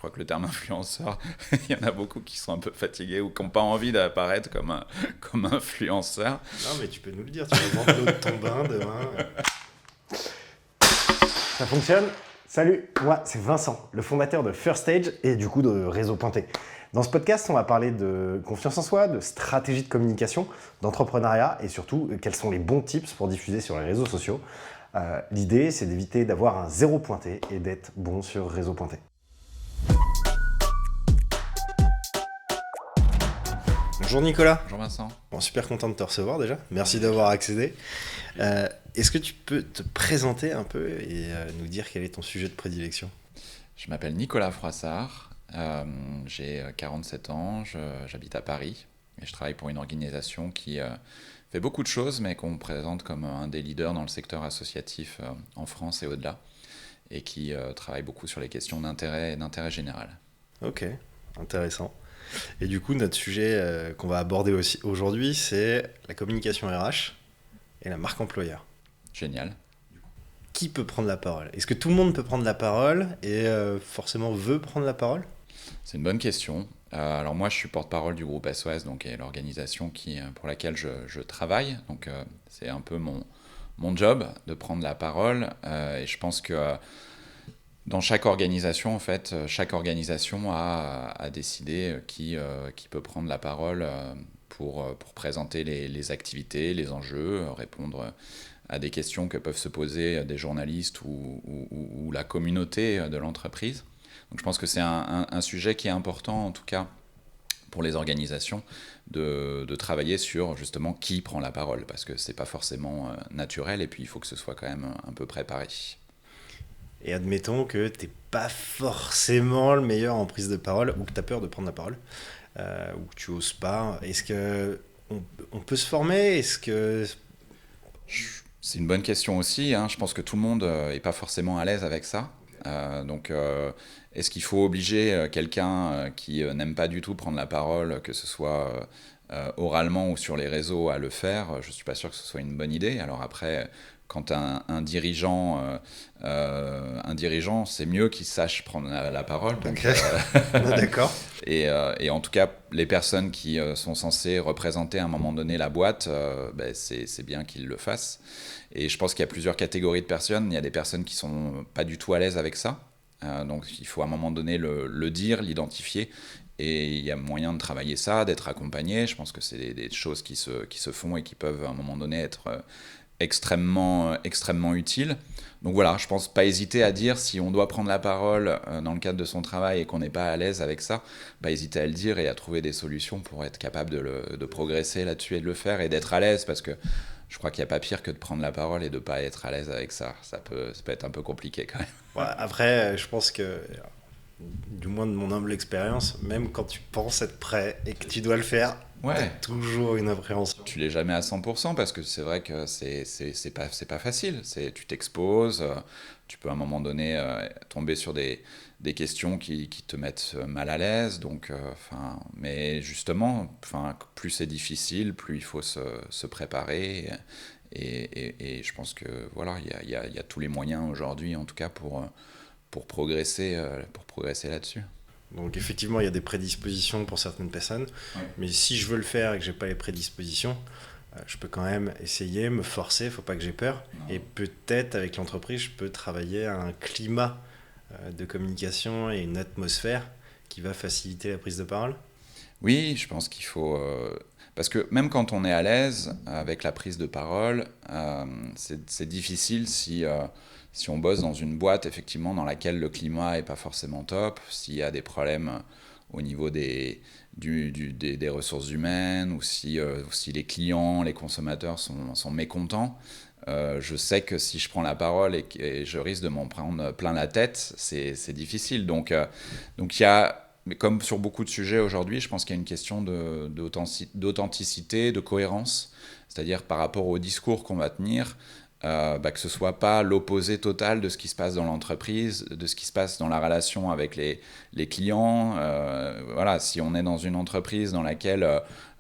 crois que le terme influenceur, il y en a beaucoup qui sont un peu fatigués ou qui n'ont pas envie d'apparaître comme influenceur. Non, mais tu peux nous le dire, tu vas vendre l'eau de ton bain demain. Ça fonctionne? Salut, moi c'est Vincent, le fondateur de First Stage et du coup de Réseau Pointé. Dans ce podcast, on va parler de confiance en soi, de stratégie de communication, d'entrepreneuriat et surtout quels sont les bons tips pour diffuser sur les réseaux sociaux. L'idée, c'est d'éviter d'avoir un zéro pointé et d'être bon sur Réseau Pointé. Bonjour Nicolas. Bonjour Vincent. Bon, super content de te recevoir déjà. Merci d'avoir accédé. Est-ce que tu peux te présenter un peu et nous dire quel est ton sujet de prédilection? Je m'appelle Nicolas Froissart, j'ai 47 ans, j'habite à Paris et je travaille pour une organisation qui fait beaucoup de choses mais qu'on présente comme un des leaders dans le secteur associatif en France et au-delà et qui travaille beaucoup sur les questions d'intérêt et d'intérêt général. Ok, intéressant. Et du coup, notre sujet qu'on va aborder aussi aujourd'hui, c'est la communication RH et la marque employeur. Génial. Qui peut prendre la parole? Est-ce que tout le monde peut prendre la parole et forcément veut prendre la parole? C'est une bonne question. Alors moi, je suis porte-parole du groupe SOS, donc l'organisation pour laquelle je travaille. Donc c'est un peu mon job de prendre la parole. Et je pense que dans chaque organisation, en fait, chaque organisation a décidé qui peut prendre la parole pour présenter les activités, les enjeux, répondre à des questions que peuvent se poser des journalistes ou la communauté de l'entreprise. Donc je pense que c'est un sujet qui est important, en tout cas pour les organisations, de travailler sur justement qui prend la parole, parce que c'est pas forcément naturel, et puis il faut que ce soit quand même un peu préparé. Et admettons que t'es pas forcément le meilleur en prise de parole, ou que t'as peur de prendre la parole, ou que tu oses pas. Est-ce que on peut se former? Est-ce que... C'est une bonne question aussi, hein. Je pense que tout le monde n'est pas forcément à l'aise avec ça. Donc, est-ce qu'il faut obliger quelqu'un qui n'aime pas du tout prendre la parole, que ce soit oralement ou sur les réseaux, à le faire? Je ne suis pas sûr que ce soit une bonne idée. Alors après, quand un dirigeant, c'est mieux qu'il sache prendre la parole. Donc, Okay. D'accord. Et en tout cas, les personnes qui sont censées représenter à un moment donné la boîte, c'est bien qu'ils le fassent. Et je pense qu'il y a plusieurs catégories de personnes. Il y a des personnes qui ne sont pas du tout à l'aise avec ça. Donc il faut à un moment donné le dire, l'identifier. Et il y a moyen de travailler ça, d'être accompagné. Je pense que c'est des choses qui se font et qui peuvent à un moment donné être extrêmement utiles. Donc voilà, je pense pas hésiter à dire si on doit prendre la parole dans le cadre de son travail et qu'on n'est pas à l'aise avec ça, pas hésiter à le dire et à trouver des solutions pour être capable de progresser là-dessus et de le faire et d'être à l'aise, parce que je crois qu'il n'y a pas pire que de prendre la parole et de ne pas être à l'aise avec ça. Ça peut être un peu compliqué quand même. Ouais, après, je pense que, du moins de mon humble expérience, même quand tu penses être prêt et que tu dois le faire, Ouais. t'as toujours une appréhension. Tu l'es jamais à 100% parce que c'est vrai que c'est pas facile. Tu t'exposes, tu peux à un moment donné tomber sur des questions qui te mettent mal à l'aise. Donc, mais justement, plus c'est difficile, plus il faut se préparer. Et je pense que voilà, il y a tous les moyens aujourd'hui, en tout cas, pour progresser là-dessus. Donc effectivement, il y a des prédispositions pour certaines personnes, Ouais. mais si je veux le faire et que j'ai pas les prédispositions, je peux quand même essayer, me forcer, faut pas que j'ai peur. Non. Et peut-être avec l'entreprise, je peux travailler à un climat de communication et une atmosphère qui va faciliter la prise de parole. Oui, je pense qu'il faut... parce que même quand on est à l'aise avec la prise de parole, c'est difficile si on bosse dans une boîte, effectivement, dans laquelle le climat n'est pas forcément top, s'il y a des problèmes au niveau des ressources humaines, ou si les clients, les consommateurs sont mécontents. Je sais que si je prends la parole et je risque de m'en prendre plein la tête, c'est difficile. Donc il y a... Mais comme sur beaucoup de sujets aujourd'hui, je pense qu'il y a une question d'authenticité, de cohérence, c'est-à-dire par rapport au discours qu'on va tenir, que ce ne soit pas l'opposé total de ce qui se passe dans l'entreprise, de ce qui se passe dans la relation avec les clients. Voilà, si on est dans une entreprise dans laquelle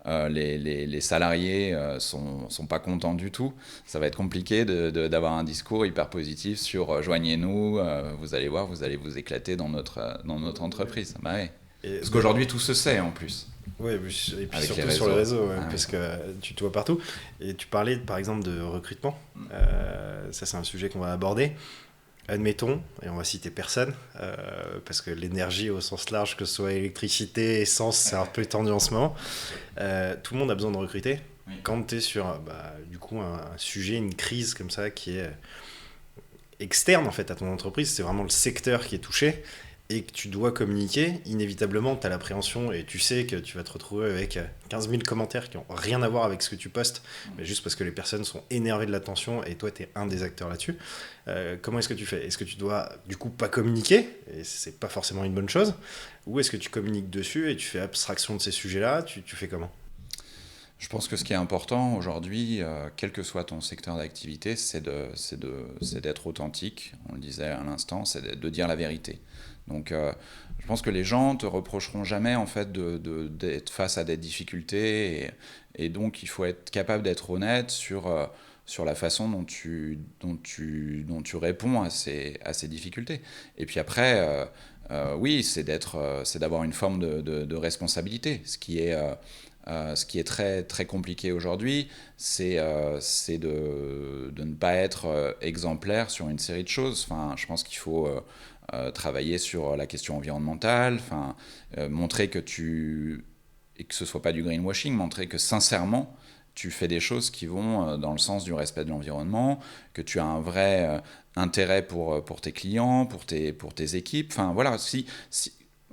les salariés sont pas contents du tout, ça va être compliqué d'avoir un discours hyper positif sur joignez-nous, vous allez voir, vous allez vous éclater dans notre entreprise. Bah ouais. Parce qu'aujourd'hui, tout se sait en plus. Oui, et puis Avec surtout les sur les réseaux, Ah, parce que tu te vois partout. Et tu parlais par exemple de recrutement. Ça, c'est un sujet qu'on va aborder. Admettons, et on va citer personne, parce que l'énergie au sens large, que ce soit électricité, essence, c'est un peu tendu en ce moment. Tout le monde a besoin de recruter. Oui. Quand tu es sur du coup, un sujet, une crise comme ça qui est externe en fait à ton entreprise, c'est vraiment le secteur qui est touché et que tu dois communiquer, inévitablement tu as l'appréhension et tu sais que tu vas te retrouver avec 15 000 commentaires qui n'ont rien à voir avec ce que tu postes, mais juste parce que les personnes sont énervées de l'attention et toi tu es un des acteurs là-dessus. Comment est-ce que tu fais ? Est-ce que tu dois du coup pas communiquer, et c'est pas forcément une bonne chose, ou est-ce que tu communiques dessus et tu fais abstraction de ces sujets-là ? Tu fais comment ? Je pense que ce qui est important aujourd'hui, quel que soit ton secteur d'activité, c'est d'être authentique. On le disait à l'instant, c'est de dire la vérité. Donc, je pense que les gens te reprocheront jamais en fait d'être face à des difficultés, et donc il faut être capable d'être honnête sur la façon dont tu réponds à ces difficultés. Et puis après, oui, c'est d'avoir une forme de responsabilité, ce qui est très, très compliqué aujourd'hui, c'est de ne pas être exemplaire sur une série de choses. Enfin, je pense qu'il faut travailler sur la question environnementale, montrer que et que ce ne soit pas du greenwashing, montrer que sincèrement, tu fais des choses qui vont dans le sens du respect de l'environnement, que tu as un vrai intérêt pour tes clients, pour tes équipes. Enfin, voilà,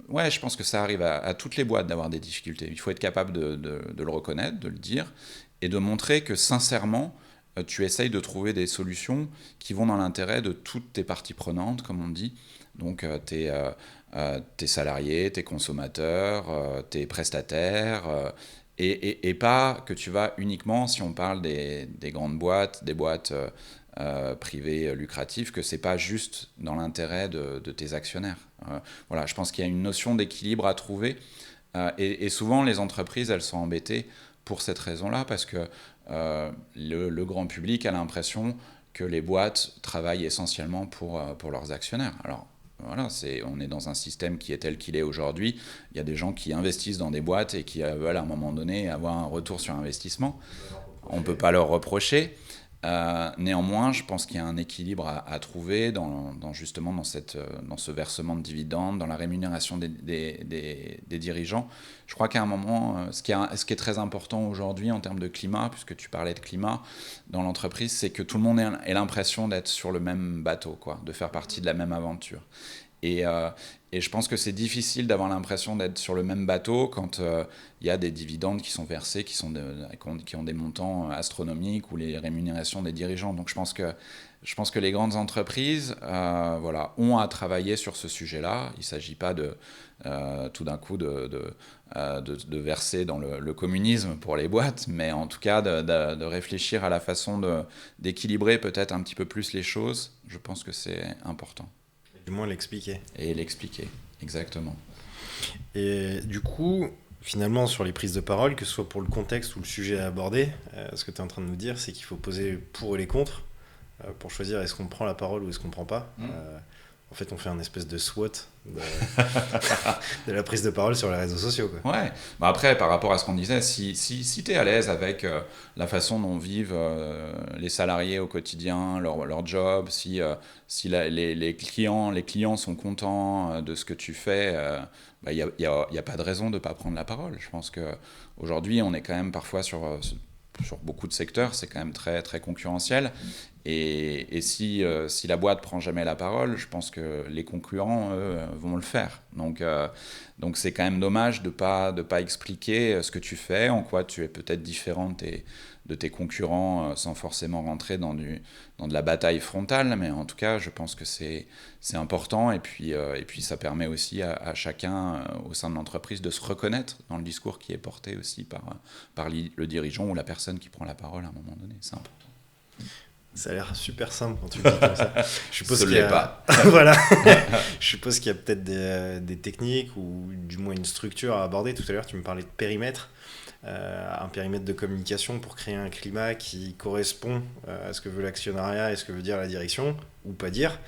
ouais, je pense que ça arrive à toutes les boîtes d'avoir des difficultés. Il faut être capable de le reconnaître, de le dire, et de montrer que sincèrement, tu essayes de trouver des solutions qui vont dans l'intérêt de toutes tes parties prenantes, comme on dit. Donc tes salariés, tes consommateurs, tes prestataires, et pas que tu vas uniquement, si on parle des grandes boîtes, des boîtes privées lucratives, que c'est pas juste dans l'intérêt de tes actionnaires. Voilà, je pense qu'il y a une notion d'équilibre à trouver, et souvent les entreprises, elles sont embêtées pour cette raison-là, parce que le grand public a l'impression que les boîtes travaillent essentiellement pour leurs actionnaires. Alors voilà, on est dans un système qui est tel qu'il est aujourd'hui. Il y a des gens qui investissent dans des boîtes et qui veulent à un moment donné avoir un retour sur investissement. On ne peut pas leur reprocher. Néanmoins, je pense qu'il y a un équilibre à trouver justement dans ce versement de dividendes, dans la rémunération des dirigeants. Je crois qu'à un moment, ce qui est très important aujourd'hui en termes de climat, puisque tu parlais de climat dans l'entreprise, c'est que tout le monde ait l'impression d'être sur le même bateau, quoi, de faire partie de la même aventure. Et je pense que c'est difficile d'avoir l'impression d'être sur le même bateau quand il y a des dividendes qui sont versés, qui ont des montants astronomiques, ou les rémunérations des dirigeants. Donc je pense que les grandes entreprises ont à travailler sur ce sujet-là. Il ne s'agit pas tout d'un coup de verser dans le communisme pour les boîtes, mais en tout cas de réfléchir à la façon d'équilibrer peut-être un petit peu plus les choses. Je pense que c'est important. Du moins l'expliquer. Et l'expliquer, exactement. Et du coup, finalement, sur les prises de parole, que ce soit pour le contexte ou le sujet à aborder, ce que tu es en train de nous dire, c'est qu'il faut poser pour et les contre pour choisir est-ce qu'on prend la parole ou est-ce qu'on ne prend pas. En fait, on fait un espèce de SWOT de la prise de parole sur les réseaux sociaux, quoi. Ouais. Bah après, par rapport à ce qu'on disait, si tu es à l'aise avec la façon dont vivent les salariés au quotidien, leur job, si les clients sont contents de ce que tu fais, il y a pas de raison de ne pas prendre la parole. Je pense qu'aujourd'hui, on est quand même parfois sur beaucoup de secteurs, c'est quand même très, très concurrentiel. Et si la boîte prend jamais la parole, je pense que les concurrents, eux, vont le faire. Donc c'est quand même dommage de pas expliquer ce que tu fais, en quoi tu es peut-être différent de tes concurrents, sans forcément rentrer dans de la bataille frontale. Mais en tout cas, je pense que c'est important. Et puis ça permet aussi à chacun au sein de l'entreprise de se reconnaître dans le discours qui est porté aussi par le dirigeant ou la personne qui prend la parole à un moment donné. C'est important. Ça a l'air super simple quand tu le dis comme ça. Je suppose Ce n'est pas. Voilà. Je suppose qu'il y a peut-être des techniques ou du moins une structure à aborder. Tout à l'heure, tu me parlais de périmètre. un périmètre de communication pour créer un climat qui correspond à ce que veut l'actionnariat et ce que veut dire la direction, ou pas dire.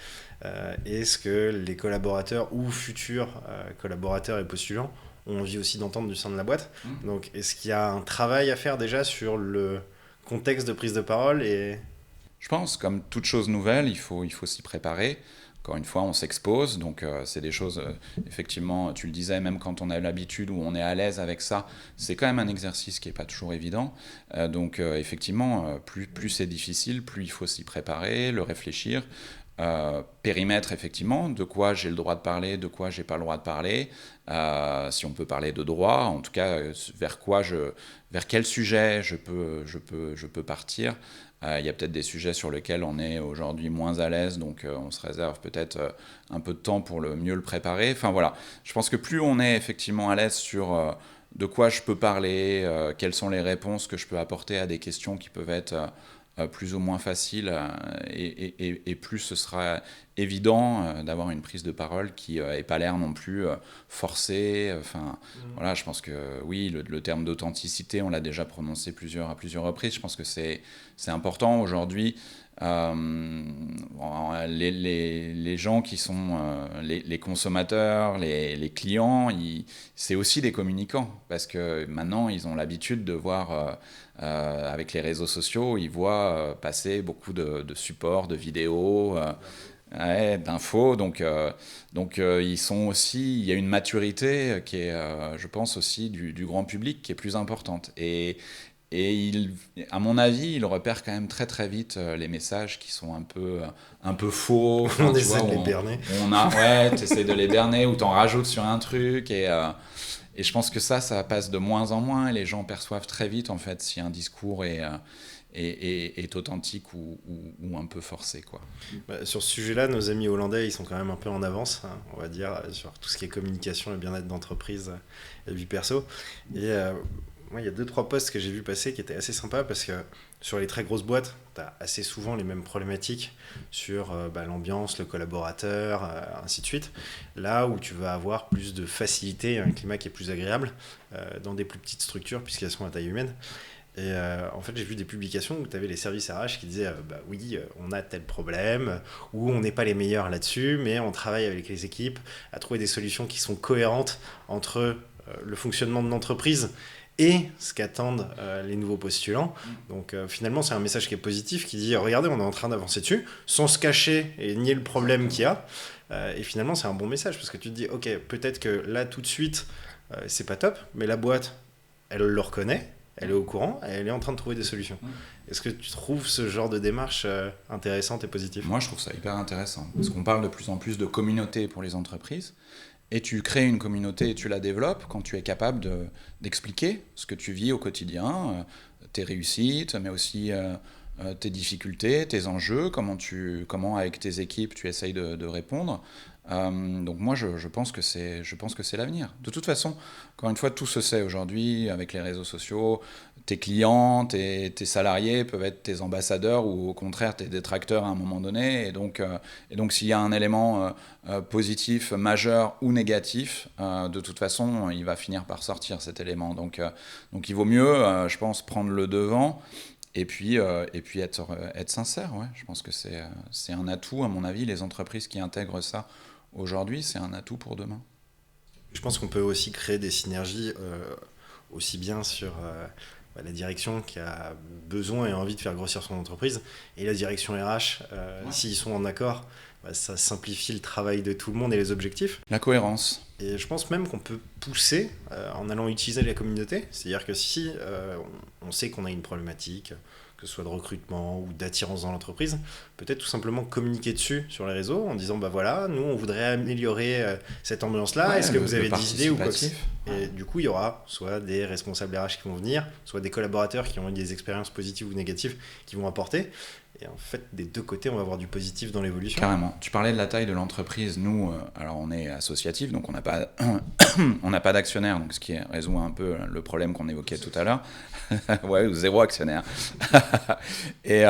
Et ce que les collaborateurs ou futurs collaborateurs et postulants ont envie aussi d'entendre du sein de la boîte. Donc, est-ce qu'il y a un travail à faire déjà sur le contexte de prise de parole et... Je pense, comme toute chose nouvelle, il faut s'y préparer. Encore une fois, on s'expose, donc c'est des choses, effectivement, tu le disais, même quand on a l'habitude ou on est à l'aise avec ça, c'est quand même un exercice qui n'est pas toujours évident. Donc effectivement, plus c'est difficile, plus il faut s'y préparer, le réfléchir. Périmètre, effectivement, de quoi j'ai le droit de parler, de quoi j'ai pas le droit de parler, si on peut parler de droit, en tout cas vers quel sujet je peux partir. Il y a peut-être des sujets sur lesquels on est aujourd'hui moins à l'aise, donc on se réserve peut-être un peu de temps pour mieux le préparer. Enfin voilà, je pense que plus on est effectivement à l'aise sur de quoi je peux parler, quelles sont les réponses que je peux apporter à des questions qui peuvent être plus ou moins faciles, et plus ce sera évident d'avoir une prise de parole qui n'ait pas l'air non plus forcée. Voilà, je pense que oui, le terme d'authenticité, on l'a déjà prononcé à plusieurs reprises. Je pense que c'est important aujourd'hui. Les gens qui sont les consommateurs, les clients, c'est aussi des communicants, parce que maintenant ils ont l'habitude de voir avec les réseaux sociaux, ils voient passer beaucoup de supports, de vidéos, d'infos, donc ils sont aussi, il y a une maturité qui est, je pense aussi du grand public, qui est plus importante, et à mon avis, il repère quand même très très vite les messages qui sont un peu faux. On essaie de les berner. T'essaies de les berner ou t'en rajoutes sur un truc. Et je pense que ça passe de moins en moins. Et les gens perçoivent très vite en fait si un discours est authentique ou un peu forcé, quoi. Sur ce sujet-là, nos amis hollandais, ils sont quand même un peu en avance, hein, on va dire, sur tout ce qui est communication et bien-être d'entreprise et vie perso. Et moi, il y a 2-3 posts que j'ai vu passer qui étaient assez sympas, parce que sur les très grosses boîtes, tu as assez souvent les mêmes problématiques sur l'ambiance, le collaborateur, ainsi de suite. Là où tu vas avoir plus de facilité, un climat qui est plus agréable dans des plus petites structures, puisqu'elles sont à taille humaine. Et en fait, j'ai vu des publications où tu avais les services RH qui disaient oui, on a tel problème, ou on n'est pas les meilleurs là-dessus, mais on travaille avec les équipes à trouver des solutions qui sont cohérentes entre le fonctionnement de l'entreprise et ce qu'attendent les nouveaux postulants. Donc finalement, c'est un message qui est positif, qui dit regardez, on est en train d'avancer dessus, sans se cacher et nier le problème qu'il y a. Et finalement, c'est un bon message, parce que tu te dis ok, peut-être que là, tout de suite, c'est pas top, mais la boîte, elle le reconnaît, elle est au courant, et elle est en train de trouver des solutions. Est-ce que tu trouves ce genre de démarche intéressante et positive ? Moi, je trouve ça hyper intéressant, parce qu'on parle de plus en plus de communauté pour les entreprises. Et tu crées une communauté et tu la développes quand tu es capable d'expliquer ce que tu vis au quotidien, tes réussites, mais aussi tes difficultés, tes enjeux, comment avec tes équipes tu essayes de répondre. Donc moi, je pense que c'est l'avenir. De toute façon, encore une fois, tout se sait aujourd'hui avec les réseaux sociaux. Tes clients, tes salariés peuvent être tes ambassadeurs, ou au contraire tes détracteurs à un moment donné. Et donc s'il y a un élément positif, majeur ou négatif, de toute façon, il va finir par sortir cet élément. Donc il vaut mieux, je pense, prendre le devant. Et puis être sincère, ouais. Je pense que c'est un atout, à mon avis. Les entreprises qui intègrent ça aujourd'hui, c'est un atout pour demain. Je pense qu'on peut aussi créer des synergies aussi bien sur la direction qui a besoin et envie de faire grossir son entreprise, et la direction RH, s'ils sont en accord, ça simplifie le travail de tout le monde et les objectifs. La cohérence. Et je pense même qu'on peut pousser en allant utiliser la communauté. C'est-à-dire que si on sait qu'on a une problématique, que ce soit de recrutement ou d'attirance dans l'entreprise, peut-être tout simplement communiquer dessus sur les réseaux en disant voilà, nous on voudrait améliorer cette ambiance-là, est-ce que vous avez des idées ou quoi que ce soit. Et du coup, il y aura soit des responsables RH qui vont venir, soit des collaborateurs qui ont eu des expériences positives ou négatives qui vont apporter. Et en fait, des deux côtés, on va avoir du positif dans l'évolution. Carrément. Tu parlais de la taille de l'entreprise. Nous, alors on est associatif, donc on n'a pas, on n'a pas d'actionnaire, donc ce qui résout un peu le problème qu'on évoquait tout à l'heure. Ouais, 0 actionnaire. Mais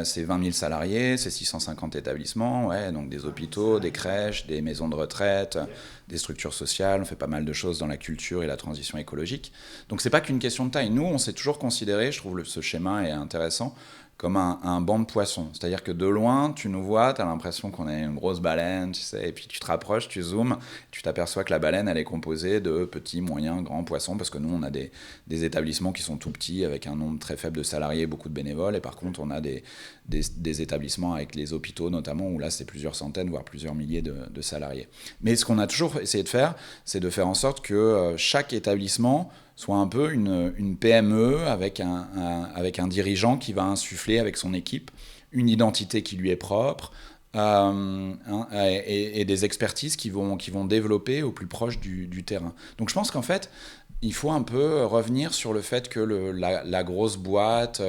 c'est 20 000 salariés, c'est 650 établissements, ouais, donc des hôpitaux, des crèches, des maisons de retraite, des structures sociales. On fait pas mal de choses dans la culture et la transition écologique. Donc c'est pas qu'une question de taille. Nous, on s'est toujours considéré, je trouve ce schéma est intéressant, comme un banc de poissons. C'est-à-dire que de loin, tu nous vois, tu as l'impression qu'on est une grosse baleine, tu sais, et puis tu te rapproches, tu zoomes, tu t'aperçois que la baleine, elle est composée de petits, moyens, grands poissons, parce que nous, on a des établissements qui sont tout petits, avec un nombre très faible de salariés, beaucoup de bénévoles, et par contre, on a des établissements avec les hôpitaux notamment, où là, c'est plusieurs centaines, voire plusieurs milliers de salariés. Mais ce qu'on a toujours essayé de faire, c'est de faire en sorte que chaque établissement soit un peu une PME avec un dirigeant qui va insuffler avec son équipe une identité qui lui est propre et des expertises qui vont développer au plus proche du terrain. Donc je pense qu'en fait, il faut un peu revenir sur le fait que la grosse boîte,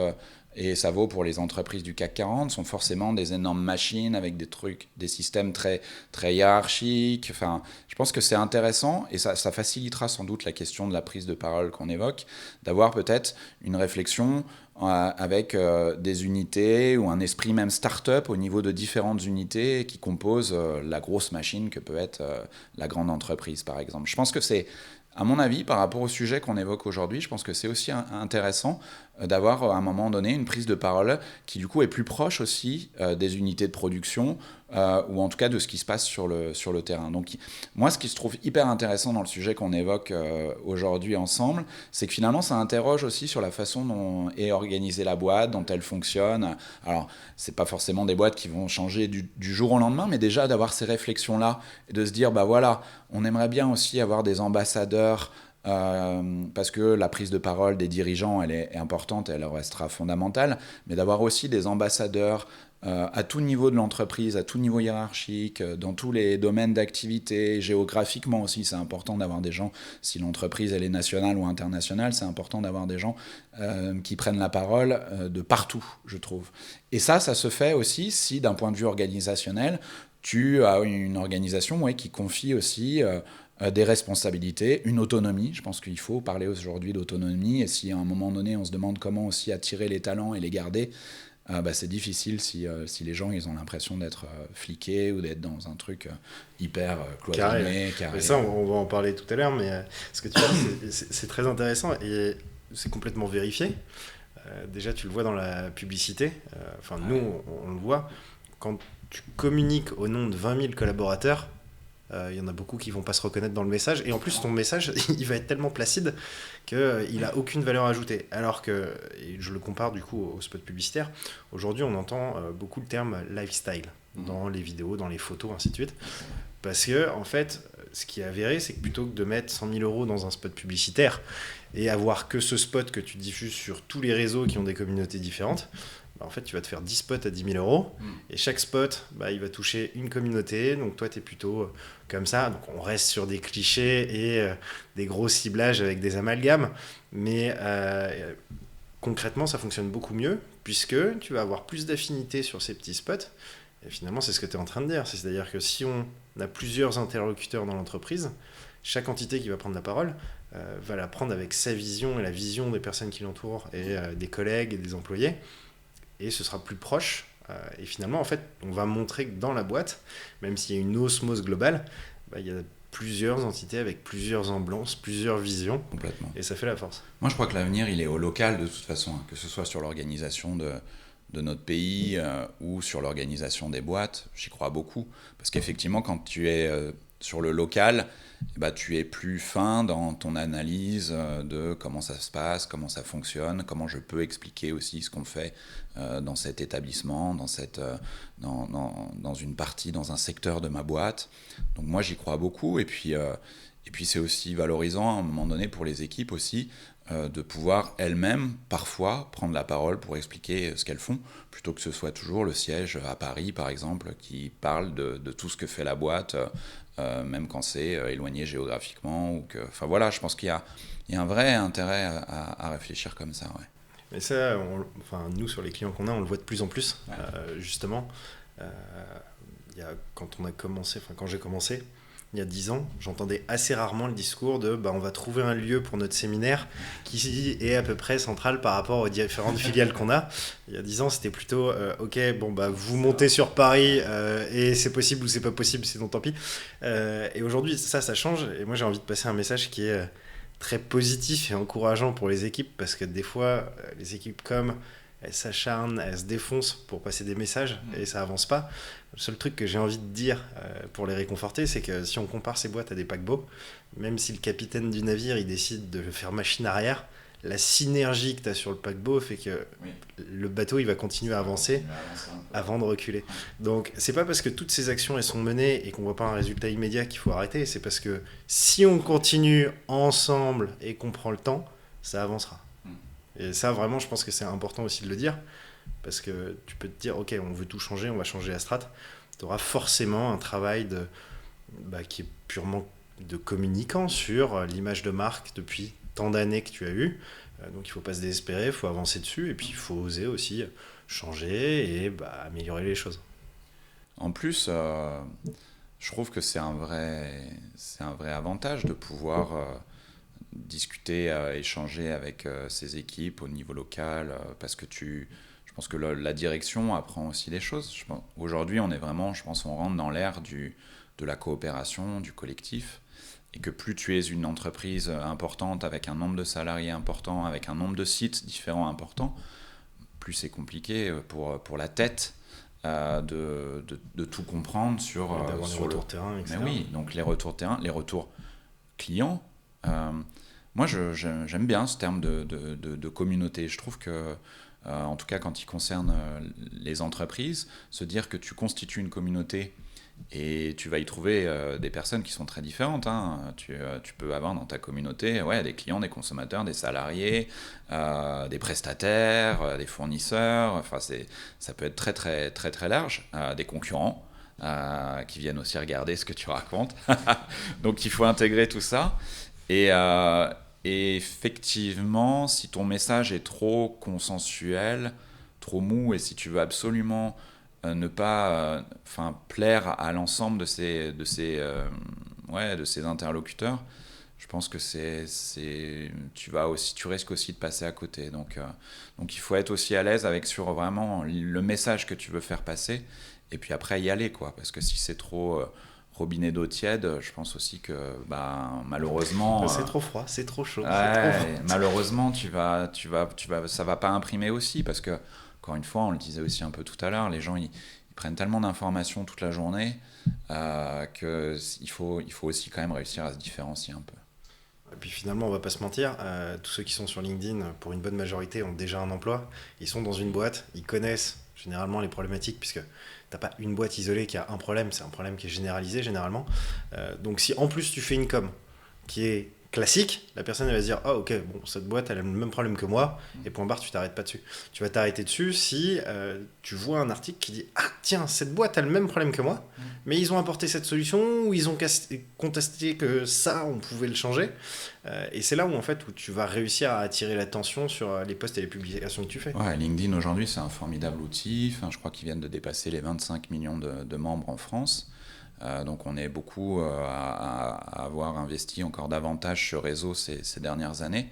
et ça vaut pour les entreprises du CAC 40, sont forcément des énormes machines avec des trucs, des systèmes très, très hiérarchiques. Enfin, je pense que c'est intéressant et ça facilitera sans doute la question de la prise de parole qu'on évoque, d'avoir peut-être une réflexion avec des unités ou un esprit même start-up au niveau de différentes unités qui composent la grosse machine que peut être la grande entreprise, par exemple. Je pense que c'est, à mon avis, par rapport au sujet qu'on évoque aujourd'hui, je pense que c'est aussi intéressant d'avoir à un moment donné une prise de parole qui du coup est plus proche aussi des unités de production ou en tout cas de ce qui se passe sur le terrain. Donc moi, ce qui se trouve hyper intéressant dans le sujet qu'on évoque aujourd'hui ensemble, c'est que finalement ça interroge aussi sur la façon dont est organisée la boîte, dont elle fonctionne. Alors c'est pas forcément des boîtes qui vont changer du jour au lendemain, mais déjà d'avoir ces réflexions-là et de se dire bah voilà, on aimerait bien aussi avoir des ambassadeurs parce que la prise de parole des dirigeants, elle est importante, elle restera fondamentale, mais d'avoir aussi des ambassadeurs à tout niveau de l'entreprise, à tout niveau hiérarchique, dans tous les domaines d'activité, géographiquement aussi, c'est important d'avoir des gens, si l'entreprise elle est nationale ou internationale, c'est important d'avoir des gens qui prennent la parole de partout, je trouve. Et ça se fait aussi si, d'un point de vue organisationnel, tu as une organisation qui confie aussi des responsabilités, une autonomie. Je pense qu'il faut parler aujourd'hui d'autonomie. Et si à un moment donné, on se demande comment aussi attirer les talents et les garder, c'est difficile si les gens ils ont l'impression d'être fliqués ou d'être dans un truc hyper cloisonné. Carré. Mais ça, on va en parler tout à l'heure. Mais ce que tu dis, c'est très intéressant et c'est complètement vérifié. Déjà, tu le vois dans la publicité. Nous, on le voit. Quand tu communiques au nom de 20 000 collaborateurs, il y en a beaucoup qui vont pas se reconnaître dans le message. Et en plus, ton message, il va être tellement placide qu'il a aucune valeur ajoutée. Alors que, et je le compare du coup au spot publicitaire, aujourd'hui, on entend beaucoup le terme lifestyle dans les vidéos, dans les photos, ainsi de suite. Parce que, en fait, ce qui est avéré, c'est que plutôt que de mettre 100 000 € dans un spot publicitaire et avoir que ce spot que tu diffuses sur tous les réseaux qui ont des communautés différentes, en fait, tu vas te faire 10 spots à 10 000 €. Et chaque spot, il va toucher une communauté. Donc, toi, tu es plutôt comme ça. Donc, on reste sur des clichés et des gros ciblages avec des amalgames. Mais concrètement, ça fonctionne beaucoup mieux puisque tu vas avoir plus d'affinité sur ces petits spots. Et finalement, c'est ce que tu es en train de dire. C'est-à-dire que si on a plusieurs interlocuteurs dans l'entreprise, chaque entité qui va prendre la parole va la prendre avec sa vision et la vision des personnes qui l'entourent et des collègues et des employés. Et ce sera plus proche. Et finalement, en fait, on va montrer que dans la boîte, même s'il y a une osmose globale, il y a plusieurs entités avec plusieurs emblances, plusieurs visions. Complètement. Et ça fait la force. Moi, je crois que l'avenir, il est au local de toute façon, que ce soit sur l'organisation de notre pays ou sur l'organisation des boîtes. J'y crois beaucoup. Parce qu'effectivement, quand tu es sur le local, tu es plus fin dans ton analyse de comment ça se passe, comment ça fonctionne, comment je peux expliquer aussi ce qu'on fait dans cet établissement, dans une partie, dans un secteur de ma boîte. Donc moi, j'y crois beaucoup. Et puis c'est aussi valorisant à un moment donné pour les équipes aussi de pouvoir elles-mêmes parfois prendre la parole pour expliquer ce qu'elles font, plutôt que ce soit toujours le siège à Paris, par exemple, qui parle de tout ce que fait la boîte, même quand c'est éloigné géographiquement. Enfin voilà, je pense qu'il y a un vrai intérêt à réfléchir comme ça. Ouais. Mais ça, nous, sur les clients qu'on a, on le voit de plus en plus, justement. Quand j'ai commencé, il y a 10 ans, j'entendais assez rarement le discours de on va trouver un lieu pour notre séminaire qui est à peu près central par rapport aux différentes filiales qu'on a. Il y a 10 ans, c'était plutôt vous montez sur Paris et c'est possible ou c'est pas possible, sinon tant pis. Et aujourd'hui, ça change. Et moi, j'ai envie de passer un message qui est très positif et encourageant pour les équipes, parce que des fois, les équipes elles s'acharnent, elles se défoncent pour passer des messages et ça avance pas. Le seul truc que j'ai envie de dire pour les réconforter, c'est que si on compare ces boîtes à des paquebots, même si le capitaine du navire il décide de faire machine arrière, la synergie que tu as sur le paquebot fait que le bateau il va continuer à avancer avant de reculer. Donc c'est pas parce que toutes ces actions elles sont menées et qu'on voit pas un résultat immédiat qu'il faut arrêter, c'est parce que si on continue ensemble et qu'on prend le temps, ça avancera. Et ça vraiment je pense que c'est important aussi de le dire, parce que tu peux te dire ok, on veut tout changer, on va changer la strat, tu auras forcément un travail qui est purement de communicant sur l'image de marque depuis tant d'années que tu as eu. Donc il ne faut pas se désespérer, il faut avancer dessus, et puis il faut oser aussi changer et améliorer les choses. En plus, je trouve que c'est un vrai avantage de pouvoir discuter, échanger avec ces équipes au niveau local, parce que je pense que la direction apprend aussi des choses. Aujourd'hui, on est vraiment, on rentre dans l'ère de la coopération, du collectif, et que plus tu es une entreprise importante avec un nombre de salariés important, avec un nombre de sites différents importants, plus c'est compliqué pour la tête de tout comprendre sur les retours terrain, etc. Mais oui, donc les retours terrain, les retours clients. Moi, j'aime bien ce terme de communauté. Je trouve que, en tout cas, quand il concerne les entreprises, se dire que tu constitues une communauté et tu vas y trouver des personnes qui sont très différentes. Tu peux avoir dans ta communauté des clients, des consommateurs, des salariés, des prestataires, des fournisseurs. Enfin, ça peut être très, très, très, très large. Des concurrents qui viennent aussi regarder ce que tu racontes. Donc, il faut intégrer tout ça. Et effectivement, si ton message est trop consensuel, trop mou, et si tu veux absolument ne pas plaire à l'ensemble de ces interlocuteurs, je pense que tu risques aussi de passer à côté. Donc il faut être aussi à l'aise sur vraiment le message que tu veux faire passer, et puis après y aller, quoi. Parce que si c'est trop robinet d'eau tiède, je pense aussi que malheureusement c'est trop froid, c'est trop chaud. Malheureusement ça va pas imprimer aussi, parce que encore une fois, on le disait aussi un peu tout à l'heure, les gens ils prennent tellement d'informations toute la journée qu'il faut aussi quand même réussir à se différencier un peu. Et puis finalement, on va pas se mentir, tous ceux qui sont sur LinkedIn, pour une bonne majorité, ont déjà un emploi, ils sont dans une boîte, ils connaissent généralement les problématiques, puisque t'as pas une boîte isolée qui a un problème, c'est un problème qui est généralisé généralement. Donc si en plus tu fais une com qui est classique, la personne elle va se dire ok, bon, cette boîte elle a le même problème que moi, et point barre, tu t'arrêtes pas dessus. Tu vas t'arrêter dessus si tu vois un article qui dit tiens, cette boîte a le même problème que moi, mais ils ont apporté cette solution, ou ils ont contesté que ça on pouvait le changer, et c'est là où tu vas réussir à attirer l'attention sur les posts et les publications que tu fais. LinkedIn aujourd'hui c'est un formidable outil. Je crois qu'ils viennent de dépasser les 25 millions de membres en France. Donc on est beaucoup à avoir investi encore davantage sur réseau ces dernières années.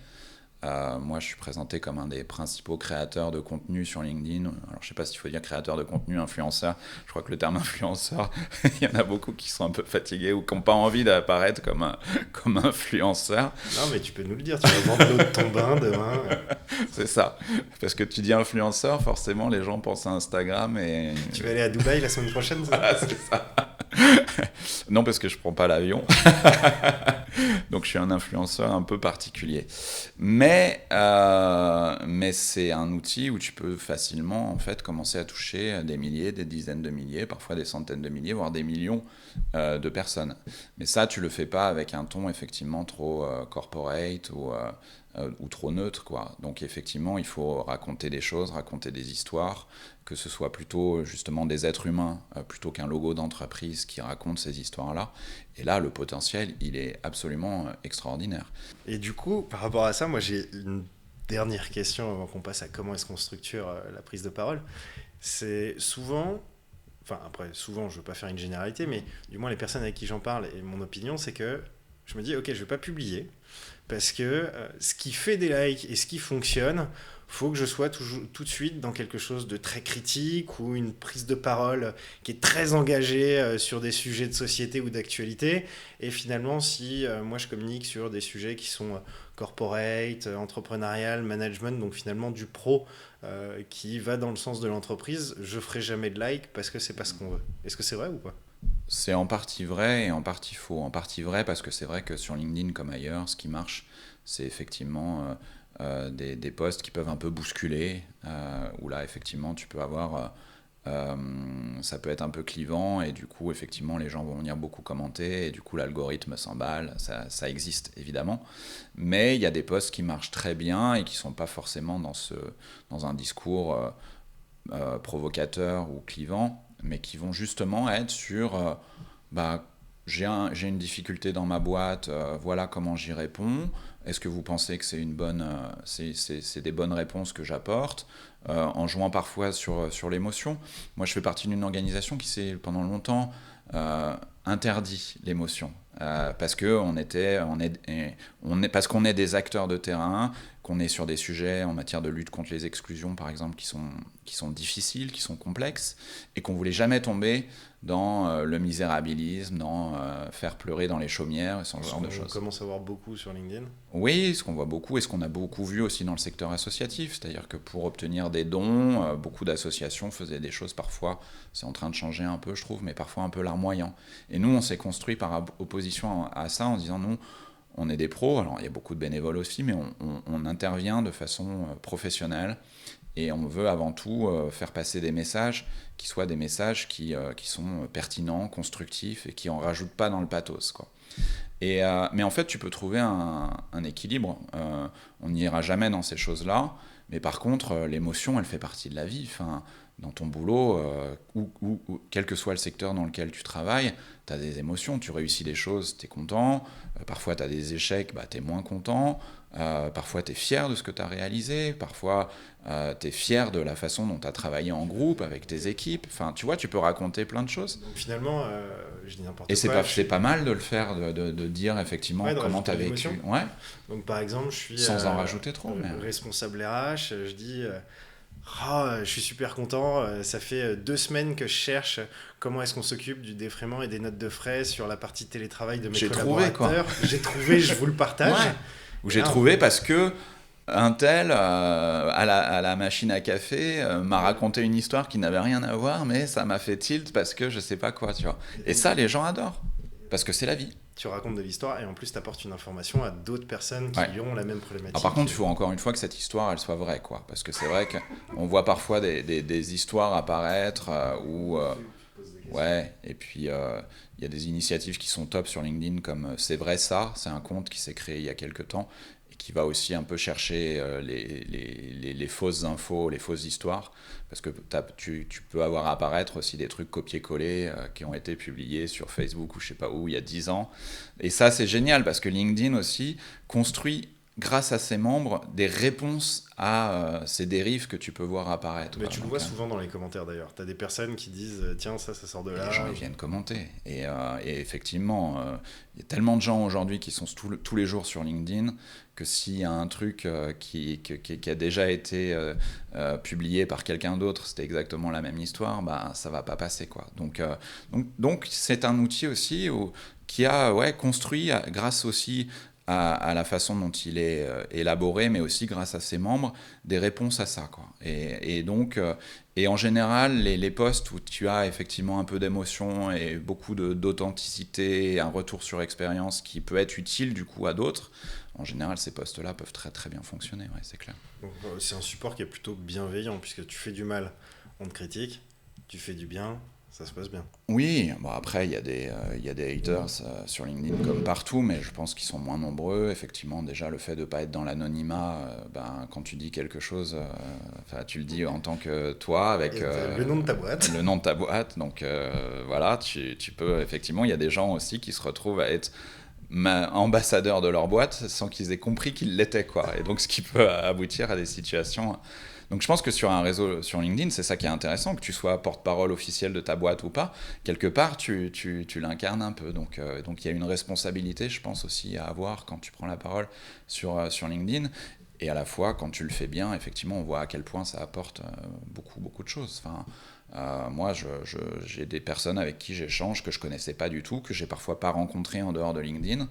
Moi je suis présenté comme un des principaux créateurs de contenu sur LinkedIn. Alors je sais pas s'il faut dire créateur de contenu, influenceur. Je crois que le terme influenceur, il y en a beaucoup qui sont un peu fatigués ou qui n'ont pas envie d'apparaître comme influenceur. Non mais tu peux nous le dire, tu vas vendre l'eau de ton bain demain. C'est ça, parce que tu dis influenceur, forcément les gens pensent à Instagram et... Tu vas aller à Dubaï la semaine prochaine, ça? Voilà, c'est ça. Non, parce que je prends pas l'avion. Donc je suis un influenceur un peu particulier. Mais c'est un outil où tu peux facilement commencer à toucher des milliers, des dizaines de milliers, parfois des centaines de milliers, voire des millions de personnes. Mais ça, tu le fais pas avec un ton effectivement trop corporate ou trop neutre, quoi. Donc effectivement, il faut raconter des choses, raconter des histoires, que ce soit plutôt justement des êtres humains plutôt qu'un logo d'entreprise qui raconte ces histoires-là. Et là, le potentiel, il est absolument extraordinaire. Et du coup, par rapport à ça, moi j'ai une dernière question avant qu'on passe à comment est-ce qu'on structure la prise de parole. C'est souvent, enfin après souvent je veux pas faire une généralité, mais du moins les personnes avec qui j'en parle et mon opinion c'est que je me dis ok je vais pas publier parce que ce qui fait des likes et ce qui fonctionne, faut que je sois tout de suite dans quelque chose de très critique ou une prise de parole qui est très engagée sur des sujets de société ou d'actualité. Et finalement, si moi je communique sur des sujets qui sont corporate, entrepreneurial, management, donc finalement du pro qui va dans le sens de l'entreprise, je ferai jamais de like parce que c'est pas ce qu'on veut. Est-ce que c'est vrai ou pas ? C'est en partie vrai et en partie faux. En partie vrai parce que c'est vrai que sur LinkedIn comme ailleurs, ce qui marche, c'est effectivement des posts qui peuvent un peu bousculer, où là effectivement tu peux avoir, ça peut être un peu clivant et du coup effectivement les gens vont venir beaucoup commenter et du coup l'algorithme s'emballe, ça existe évidemment, mais il y a des posts qui marchent très bien et qui sont pas forcément dans un discours provocateur ou clivant, mais qui vont justement être sur j'ai une difficulté dans ma boîte, voilà comment j'y réponds. Est-ce que vous pensez que c'est c'est des bonnes réponses que j'apporte, en jouant parfois sur l'émotion. Moi, je fais partie d'une organisation qui s'est pendant longtemps interdit l'émotion, parce qu'on parce qu'on est des acteurs de terrain, qu'on est sur des sujets en matière de lutte contre les exclusions, par exemple, qui sont difficiles, qui sont complexes, et qu'on ne voulait jamais tomber dans le misérabilisme, dans faire pleurer dans les chaumières, et ce genre de choses. On commence à voir beaucoup sur LinkedIn. Oui, ce qu'on voit beaucoup, et ce qu'on a beaucoup vu aussi dans le secteur associatif, c'est-à-dire que pour obtenir des dons, beaucoup d'associations faisaient des choses parfois, c'est en train de changer un peu je trouve, mais parfois un peu larmoyant. Et nous on s'est construit par opposition à ça en disant nous, on est des pros, alors il y a beaucoup de bénévoles aussi, mais on intervient de façon professionnelle et on veut avant tout faire passer des messages qui soient des messages qui sont pertinents, constructifs et qui en rajoutent pas dans le pathos, quoi. Mais en fait, tu peux trouver un équilibre. On n'ira jamais dans ces choses-là, mais par contre, l'émotion, elle fait partie de la vie. Enfin, dans ton boulot, quel que soit le secteur dans lequel tu travailles, tu as des émotions. Tu réussis des choses, tu es content. Parfois, tu as des échecs, tu es moins content. Parfois, tu es fier de ce que tu as réalisé. Parfois, tu es fier de la façon dont tu as travaillé en groupe avec tes équipes. Enfin, tu vois, tu peux raconter plein de choses. Donc finalement, je dis n'importe quoi. Et c'est pas mal de le faire, de dire effectivement comment tu as vécu. Ouais. Donc par exemple, je suis sans en rajouter trop, responsable RH, je dis... je suis super content, ça fait 2 semaines que je cherche comment est-ce qu'on s'occupe du défraiement et des notes de frais sur la partie télétravail de mes collaborateurs. J'ai trouvé, je vous le partage. Ouais. J'ai trouvé parce que un tel à la machine à café m'a raconté une histoire qui n'avait rien à voir, mais ça m'a fait tilt parce que je sais pas quoi, tu vois. Et ça, les gens adorent, parce que c'est la vie. Tu racontes de l'histoire et en plus tu apportes une information à d'autres personnes qui ont la même problématique. Alors par contre, il faut encore une fois que cette histoire elle soit vraie, quoi, parce que c'est vrai qu'on voit parfois des histoires apparaître où et puis il y a des initiatives qui sont top sur LinkedIn comme C'est vrai ça, c'est un compte qui s'est créé il y a quelques temps et qui va aussi un peu chercher les fausses infos, les fausses histoires, parce que tu peux avoir apparaître aussi des trucs copier-coller qui ont été publiés sur Facebook ou je sais pas où il y a 10 ans. Et ça c'est génial parce que LinkedIn aussi construit grâce à ses membres des réponses à ces dérives que tu peux voir apparaître. Mais tu le vois souvent dans les commentaires d'ailleurs. Tu as des personnes qui disent tiens, ça sort de là. Les gens ils viennent commenter. Et effectivement, il y a tellement de gens aujourd'hui qui sont tous les jours sur LinkedIn que s'il y a un truc qui a déjà été publié par quelqu'un d'autre, c'était exactement la même histoire, ça va pas passer, quoi. Donc c'est un outil aussi qui a construit grâce aussi à la façon dont il est élaboré, mais aussi grâce à ses membres, des réponses à ça, quoi. Et donc, en général, les posts où tu as effectivement un peu d'émotion et beaucoup d'authenticité, un retour sur expérience qui peut être utile du coup à d'autres, en général, ces posts-là peuvent très très bien fonctionner, ouais, c'est clair. Donc, c'est un support qui est plutôt bienveillant, puisque tu fais du mal, on te critique, tu fais du bien, ça se passe bien. Oui, après il y a des haters sur LinkedIn comme partout, mais je pense qu'ils sont moins nombreux. Effectivement, déjà le fait de ne pas être dans l'anonymat, quand tu dis quelque chose, tu le dis en tant que toi, avec le nom de ta boîte. Le nom de ta boîte, donc voilà, tu peux, effectivement, il y a des gens aussi qui se retrouvent à être ambassadeur de leur boîte sans qu'ils aient compris qu'ils l'étaient, quoi. Et donc, ce qui peut aboutir à des situations. Donc, je pense que sur un réseau, sur LinkedIn, c'est ça qui est intéressant, que tu sois porte-parole officiel de ta boîte ou pas. Quelque part, tu l'incarnes un peu. Donc, il y a une responsabilité, je pense, aussi à avoir quand tu prends la parole sur LinkedIn. Et à la fois, quand tu le fais bien, effectivement, on voit à quel point ça apporte beaucoup, beaucoup de choses. Enfin, moi, j'ai des personnes avec qui j'échange que je connaissais pas du tout, que j'ai parfois pas rencontrées en dehors de LinkedIn,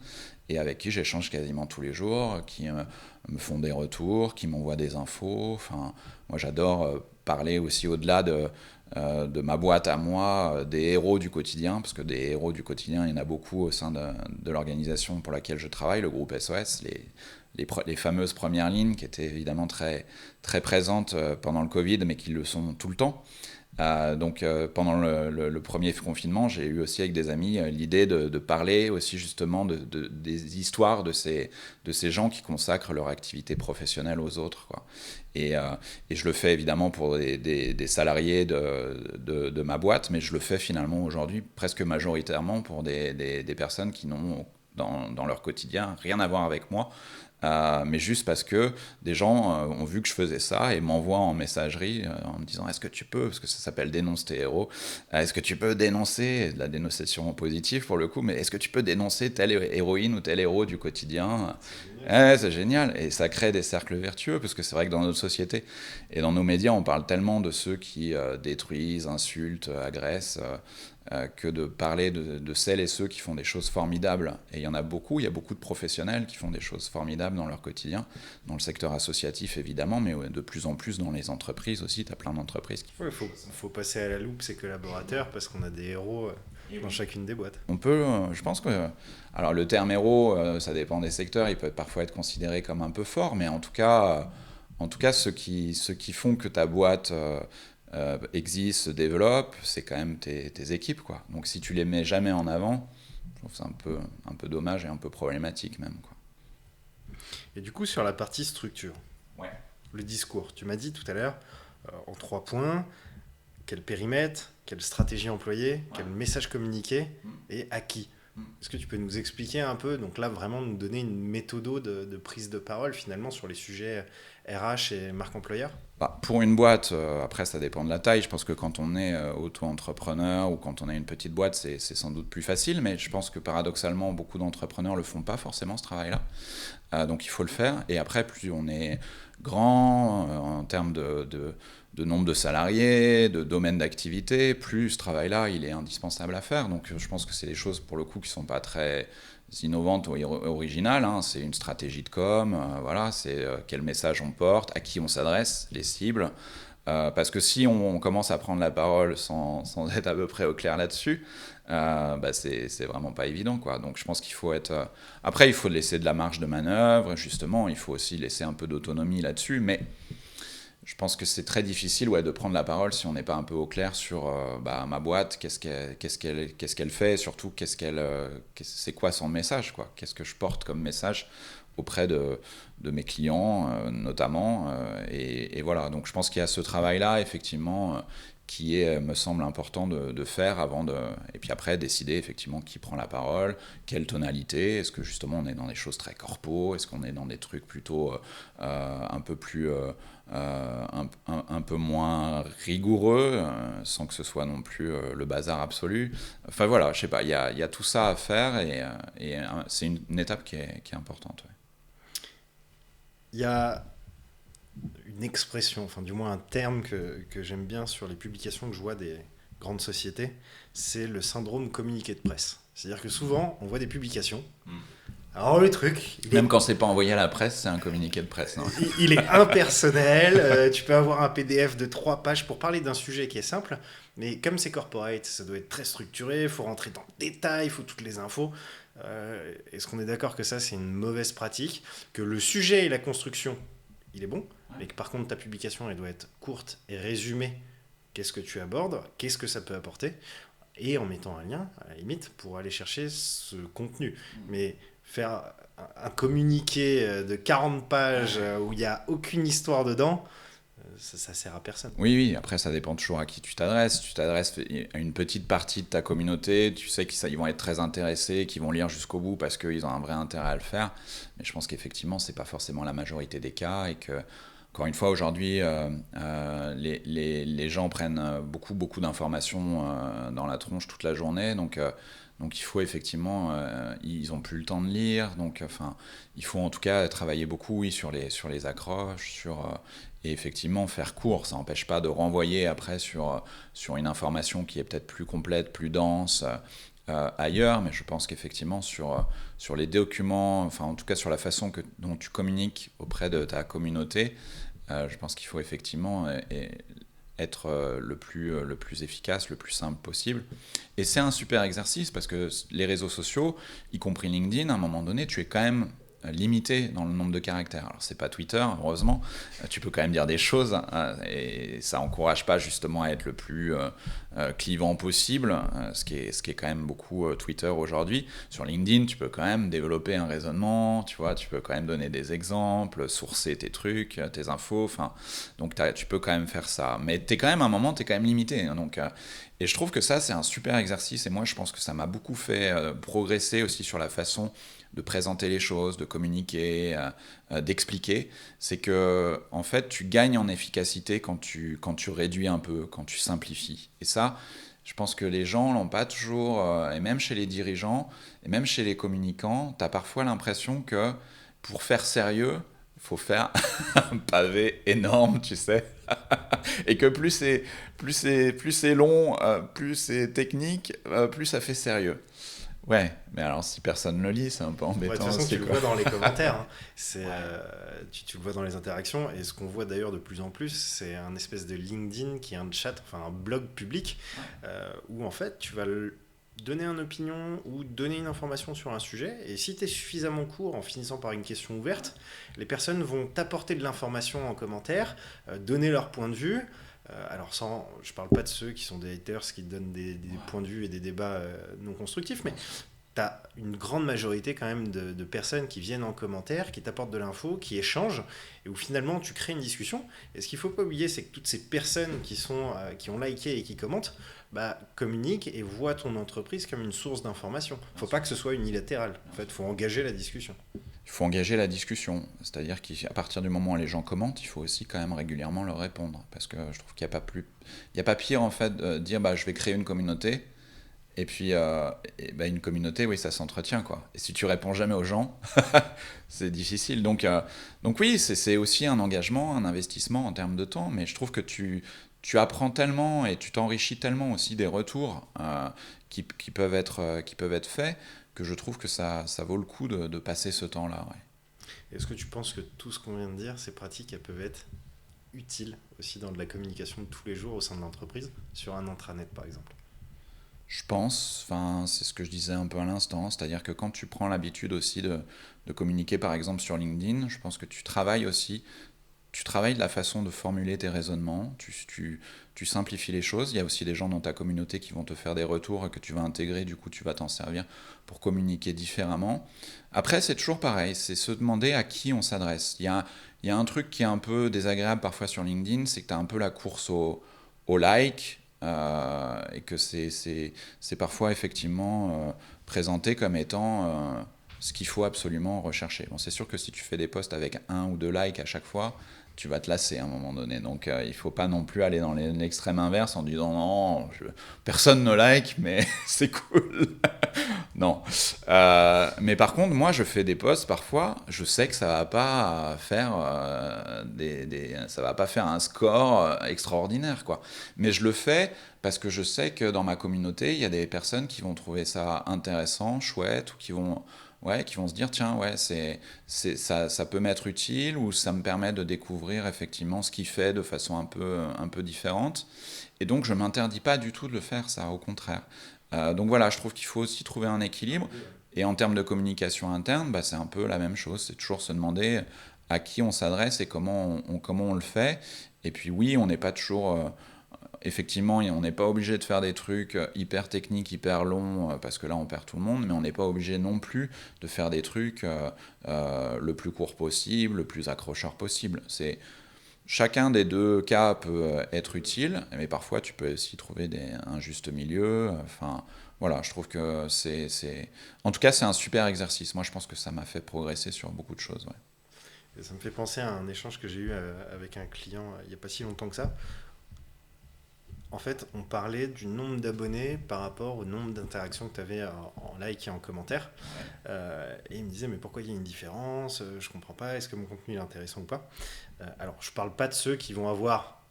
et avec qui j'échange quasiment tous les jours, qui me font des retours, qui m'envoient des infos. Enfin, moi, j'adore parler aussi au-delà de ma boîte à moi, des héros du quotidien, parce que des héros du quotidien, il y en a beaucoup au sein de l'organisation pour laquelle je travaille, le groupe SOS, les fameuses premières lignes qui étaient évidemment très, très présentes pendant le Covid, mais qui le sont tout le temps. Donc pendant le premier confinement, j'ai eu aussi avec des amis l'idée de parler aussi justement des histoires de ces gens qui consacrent leur activité professionnelle aux autres, quoi. Et je le fais évidemment pour des salariés de ma boîte, mais je le fais finalement aujourd'hui presque majoritairement pour des personnes qui n'ont dans leur quotidien rien à voir avec moi. Mais juste parce que des gens ont vu que je faisais ça et m'envoient en messagerie en me disant est-ce que tu peux, parce que ça s'appelle dénonce tes héros, est-ce que tu peux dénoncer, de la dénonciation positive pour le coup, mais est-ce que tu peux dénoncer telle héroïne ou tel héros du quotidien? C'est génial, et ça crée des cercles vertueux, parce que c'est vrai que dans notre société et dans nos médias on parle tellement de ceux qui détruisent, insultent, agressent, que de parler de celles et ceux qui font des choses formidables. Et il y en a beaucoup, il y a beaucoup de professionnels qui font des choses formidables dans leur quotidien, dans le secteur associatif évidemment, mais de plus en plus dans les entreprises aussi, tu as plein d'entreprises qui font. Faut passer à la loupe ces collaborateurs, parce qu'on a des héros dans chacune des boîtes. On peut, je pense que... Alors le terme héros, ça dépend des secteurs, il peut parfois être considéré comme un peu fort, mais en tout cas ceux qui font que ta boîte... existe, se développe, c'est quand même tes équipes, quoi. Donc si tu les mets jamais en avant, je trouve que c'est un peu dommage et un peu problématique même, quoi. Et du coup, sur la partie structure, le discours, tu m'as dit tout à l'heure, en 3 points, quel périmètre, quelle stratégie employer, quel message communiquer et à qui. Est-ce que tu peux nous expliquer un peu, donc là vraiment nous donner une méthode de prise de parole finalement sur les sujets RH et marque employeur? Pour une boîte, après ça dépend de la taille, je pense que quand on est auto-entrepreneur ou quand on a une petite boîte, c'est sans doute plus facile, mais je pense que paradoxalement beaucoup d'entrepreneurs ne le font pas forcément, ce travail-là, donc il faut le faire. Et après, plus on est grand en termes de nombre de salariés, de domaine d'activité, plus ce travail-là il est indispensable à faire. Donc je pense que c'est des choses pour le coup qui ne sont pas très innovantes ou originales, hein. C'est une stratégie de com, voilà, c'est quel message on porte, à qui on s'adresse, les cibles, parce que si on commence à prendre la parole sans être à peu près au clair là-dessus, c'est vraiment pas évident, quoi. Donc je pense qu'il faut être... Après il faut laisser de la marge de manœuvre, justement, il faut aussi laisser un peu d'autonomie là-dessus, mais je pense que c'est très difficile de prendre la parole si on n'est pas un peu au clair sur ma boîte, qu'est-ce qu'elle fait, et surtout c'est quoi son message, quoi. Qu'est-ce que je porte comme message auprès de mes clients notamment, et voilà. Donc je pense qu'il y a ce travail-là effectivement qui me semble important de faire avant et puis après décider effectivement qui prend la parole, quelle tonalité, est-ce que justement on est dans des choses très corpo, est-ce qu'on est dans des trucs plutôt un peu plus un peu moins rigoureux, sans que ce soit non plus le bazar absolu. Enfin voilà, je sais pas, il y a tout ça à faire, et c'est une étape qui est importante. Ouais. Il y a une expression, enfin du moins un terme que j'aime bien sur les publications que je vois des grandes sociétés, c'est le syndrome communiqué de presse. C'est-à-dire que souvent, on voit des publications. Alors le truc... Même quand c'est pas envoyé à la presse, c'est un communiqué de presse. Non, il est impersonnel, tu peux avoir un PDF de 3 pages pour parler d'un sujet qui est simple, mais comme c'est corporate, ça doit être très structuré, il faut rentrer dans le détail, il faut toutes les infos. Est-ce qu'on est d'accord que ça, c'est une mauvaise pratique, que le sujet et la construction, il est bon, mais que par contre ta publication, elle doit être courte et résumée. Qu'est-ce que tu abordes, qu'est-ce que ça peut apporter, et en mettant un lien, à la limite, pour aller chercher ce contenu. Mais faire un communiqué de 40 pages où il n'y a aucune histoire dedans, ça sert à personne. Oui, après ça dépend toujours à qui tu t'adresses. Tu t'adresses à une petite partie de ta communauté, tu sais qu'ils vont être très intéressés, qu'ils vont lire jusqu'au bout parce qu'ils ont un vrai intérêt à le faire. Mais je pense qu'effectivement, c'est pas forcément la majorité des cas et que, encore une fois, aujourd'hui, les gens prennent beaucoup d'informations dans la tronche toute la journée. Donc il faut effectivement, ils n'ont plus le temps de lire, donc il faut en tout cas travailler beaucoup oui, sur les accroches, et effectivement faire court. Ça n'empêche pas de renvoyer après sur une information qui est peut-être plus complète, plus dense ailleurs, mais je pense qu'effectivement sur les documents, enfin en tout cas sur la façon dont tu communiques auprès de ta communauté, je pense qu'il faut effectivement être le plus efficace, le plus simple possible. Et c'est un super exercice parce que les réseaux sociaux, y compris LinkedIn, à un moment donné, tu es quand même limité dans le nombre de caractères. Alors c'est pas Twitter, heureusement, tu peux quand même dire des choses et ça encourage pas justement à être le plus clivant possible, ce qui est quand même beaucoup Twitter aujourd'hui. Sur LinkedIn, tu peux quand même développer un raisonnement, tu vois, tu peux quand même donner des exemples, sourcer tes trucs, tes infos, donc tu peux quand même faire ça. Mais à un moment, t'es quand même limité, hein, et je trouve que ça, c'est un super exercice et moi, je pense que ça m'a beaucoup fait progresser aussi sur la façon de présenter les choses, de communiquer, d'expliquer. C'est que en fait, tu gagnes en efficacité quand tu réduis un peu, quand tu simplifies. Et ça, je pense que les gens l'ont pas toujours, et même chez les dirigeants, et même chez les communicants, tu as parfois l'impression que pour faire sérieux, il faut faire un pavé énorme, tu sais. Et que plus c'est long, plus c'est technique, plus ça fait sérieux. Ouais, mais alors si personne le lit, c'est un peu embêtant. De toute façon, aussi, tu le vois dans les commentaires, hein. Tu le vois dans les interactions, et ce qu'on voit d'ailleurs de plus en plus, c'est un espèce de LinkedIn qui est un chat, enfin un blog public, où en fait tu vas donner une opinion ou donner une information sur un sujet, et si tu es suffisamment court en finissant par une question ouverte, les personnes vont t'apporter de l'information en commentaire, donner leur point de vue. Alors je parle pas de ceux qui sont des haters qui donnent des points de vue et des débats non constructifs, mais tu as une grande majorité quand même de personnes qui viennent en commentaire, qui t'apportent de l'info, qui échangent, et où finalement tu crées une discussion. Et ce qu'il faut pas oublier, c'est que toutes ces personnes qui ont liké et qui commentent, communiquent et voient ton entreprise comme une source d'information. Faut pas que ce soit unilatéral. En fait, faut engager la discussion. Il faut engager la discussion, c'est-à-dire qu'à partir du moment où les gens commentent, il faut aussi quand même régulièrement leur répondre, parce que je trouve qu'il n'y a pas pire en fait de dire je vais créer une communauté, et puis une communauté, oui, ça s'entretient quoi. Et si tu réponds jamais aux gens, c'est difficile. Donc oui, c'est aussi un engagement, un investissement en termes de temps, mais je trouve que tu apprends tellement et tu t'enrichis tellement aussi des retours qui peuvent être faits, que je trouve que ça vaut le coup de passer ce temps-là. Ouais. Est-ce que tu penses que tout ce qu'on vient de dire, ces pratiques, elles peuvent être utiles aussi dans de la communication de tous les jours au sein de l'entreprise, sur un intranet par exemple? Je pense, c'est ce que je disais un peu à l'instant, c'est-à-dire que quand tu prends l'habitude aussi de communiquer par exemple sur LinkedIn, je pense que tu travailles de la façon de formuler tes raisonnements, tu simplifies les choses. Il y a aussi des gens dans ta communauté qui vont te faire des retours que tu vas intégrer, du coup tu vas t'en servir pour communiquer différemment. Après, c'est toujours pareil, c'est se demander à qui on s'adresse. Il y a un truc qui est un peu désagréable parfois sur LinkedIn, c'est que tu as un peu la course au like, et que c'est parfois effectivement présenté comme étant ce qu'il faut absolument rechercher. Bon, c'est sûr que si tu fais des posts avec 1 ou 2 likes à chaque fois, tu vas te lasser à un moment donné. Donc il ne faut pas non plus aller dans l'extrême inverse en disant non, personne ne like, mais c'est cool. Non. Mais par contre, moi, je fais des posts parfois, je sais que ça va pas faire ça va pas faire un score extraordinaire, quoi. Mais je le fais parce que je sais que dans ma communauté, il y a des personnes qui vont trouver ça intéressant, chouette, ou qui vont se dire tiens, ouais, ça peut m'être utile, ou ça me permet de découvrir effectivement ce qu'il fait de façon un peu différente. Et donc, je m'interdis pas du tout de le faire, ça, au contraire. Donc voilà, je trouve qu'il faut aussi trouver un équilibre. Et en termes de communication interne, c'est un peu la même chose. C'est toujours se demander à qui on s'adresse et comment on le fait. Et puis oui, on n'est pas toujours... effectivement, on n'est pas obligé de faire des trucs hyper techniques, hyper longs, parce que là, on perd tout le monde, mais on n'est pas obligé non plus de faire des trucs le plus court possible, le plus accrocheur possible. chacun des deux cas peut être utile, mais parfois tu peux aussi trouver un juste milieu. Enfin, voilà, je trouve que En tout cas, c'est un super exercice. Moi, je pense que ça m'a fait progresser sur beaucoup de choses. Ouais. Et ça me fait penser à un échange que j'ai eu avec un client il n'y a pas si longtemps que ça. En fait, on parlait du nombre d'abonnés par rapport au nombre d'interactions que tu avais en like et en commentaire. Et il me disait, mais pourquoi il y a une différence? Je comprends pas, est-ce que mon contenu est intéressant ou pas? Alors, je parle pas de ceux qui vont avoir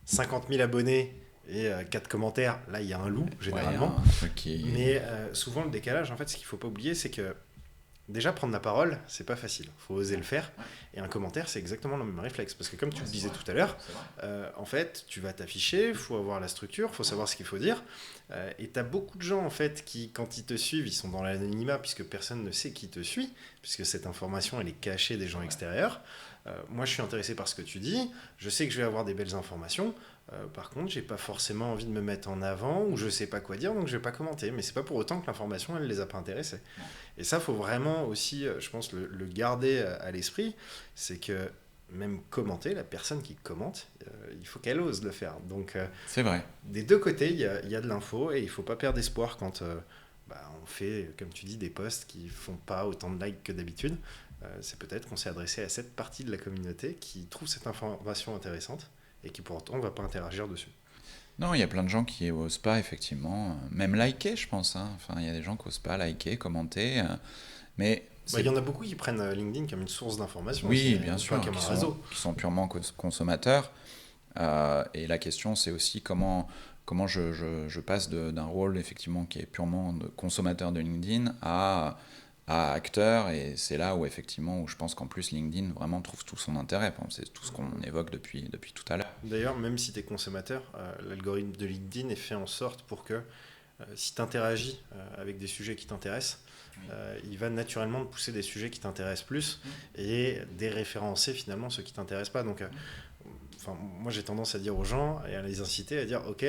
50 000 abonnés et 4 commentaires. Là, il y a un loup, généralement. Mais souvent, le décalage, en fait, ce qu'il faut pas oublier, c'est que déjà, prendre la parole, c'est pas facile. Il faut oser le faire. Et un commentaire, c'est exactement le même réflexe. Parce que comme tu le disais tout à l'heure, en fait, tu vas t'afficher, il faut avoir la structure, il faut savoir ce qu'il faut dire. Et tu as beaucoup de gens, en fait, qui, quand ils te suivent, ils sont dans l'anonymat, puisque personne ne sait qui te suit, puisque cette information, elle est cachée des gens extérieurs. Moi, je suis intéressé par ce que tu dis. Je sais que je vais avoir des belles informations. Par contre, j'ai pas forcément envie de me mettre en avant ou je sais pas quoi dire, donc je vais pas commenter. Mais c'est pas pour autant que l'information, elle les a pas intéressés. Et ça, faut vraiment aussi, je pense, le garder à l'esprit. C'est que même commenter, la personne qui commente, il faut qu'elle ose le faire. Donc, c'est vrai. Des deux côtés, il y a de l'info et il faut pas perdre espoir quand on fait, comme tu dis, des posts qui font pas autant de likes que d'habitude. C'est peut-être qu'on s'est adressé à cette partie de la communauté qui trouve cette information intéressante et qui pourtant ne va pas interagir dessus. Non, il y a plein de gens qui n'osent pas, effectivement, même liker, je pense. Enfin, il y a des gens qui n'osent pas liker, commenter, mais... Il y en a beaucoup qui prennent LinkedIn comme une source d'information. Oui, bien sûr, comme un réseau. Qui sont purement consommateurs. Et la question, c'est aussi comment je passe d'un rôle, effectivement, qui est purement de consommateur de LinkedIn à acteur, et c'est là où effectivement où je pense qu'en plus LinkedIn vraiment trouve tout son intérêt. C'est tout ce qu'on évoque depuis tout à l'heure. D'ailleurs, même si tu es consommateur, l'algorithme de LinkedIn est fait en sorte pour que si tu interagis avec des sujets qui t'intéressent, il va naturellement te pousser des sujets qui t'intéressent plus et déréférencer finalement ceux qui t'intéressent pas. Donc moi j'ai tendance à dire aux gens et à les inciter à dire ok,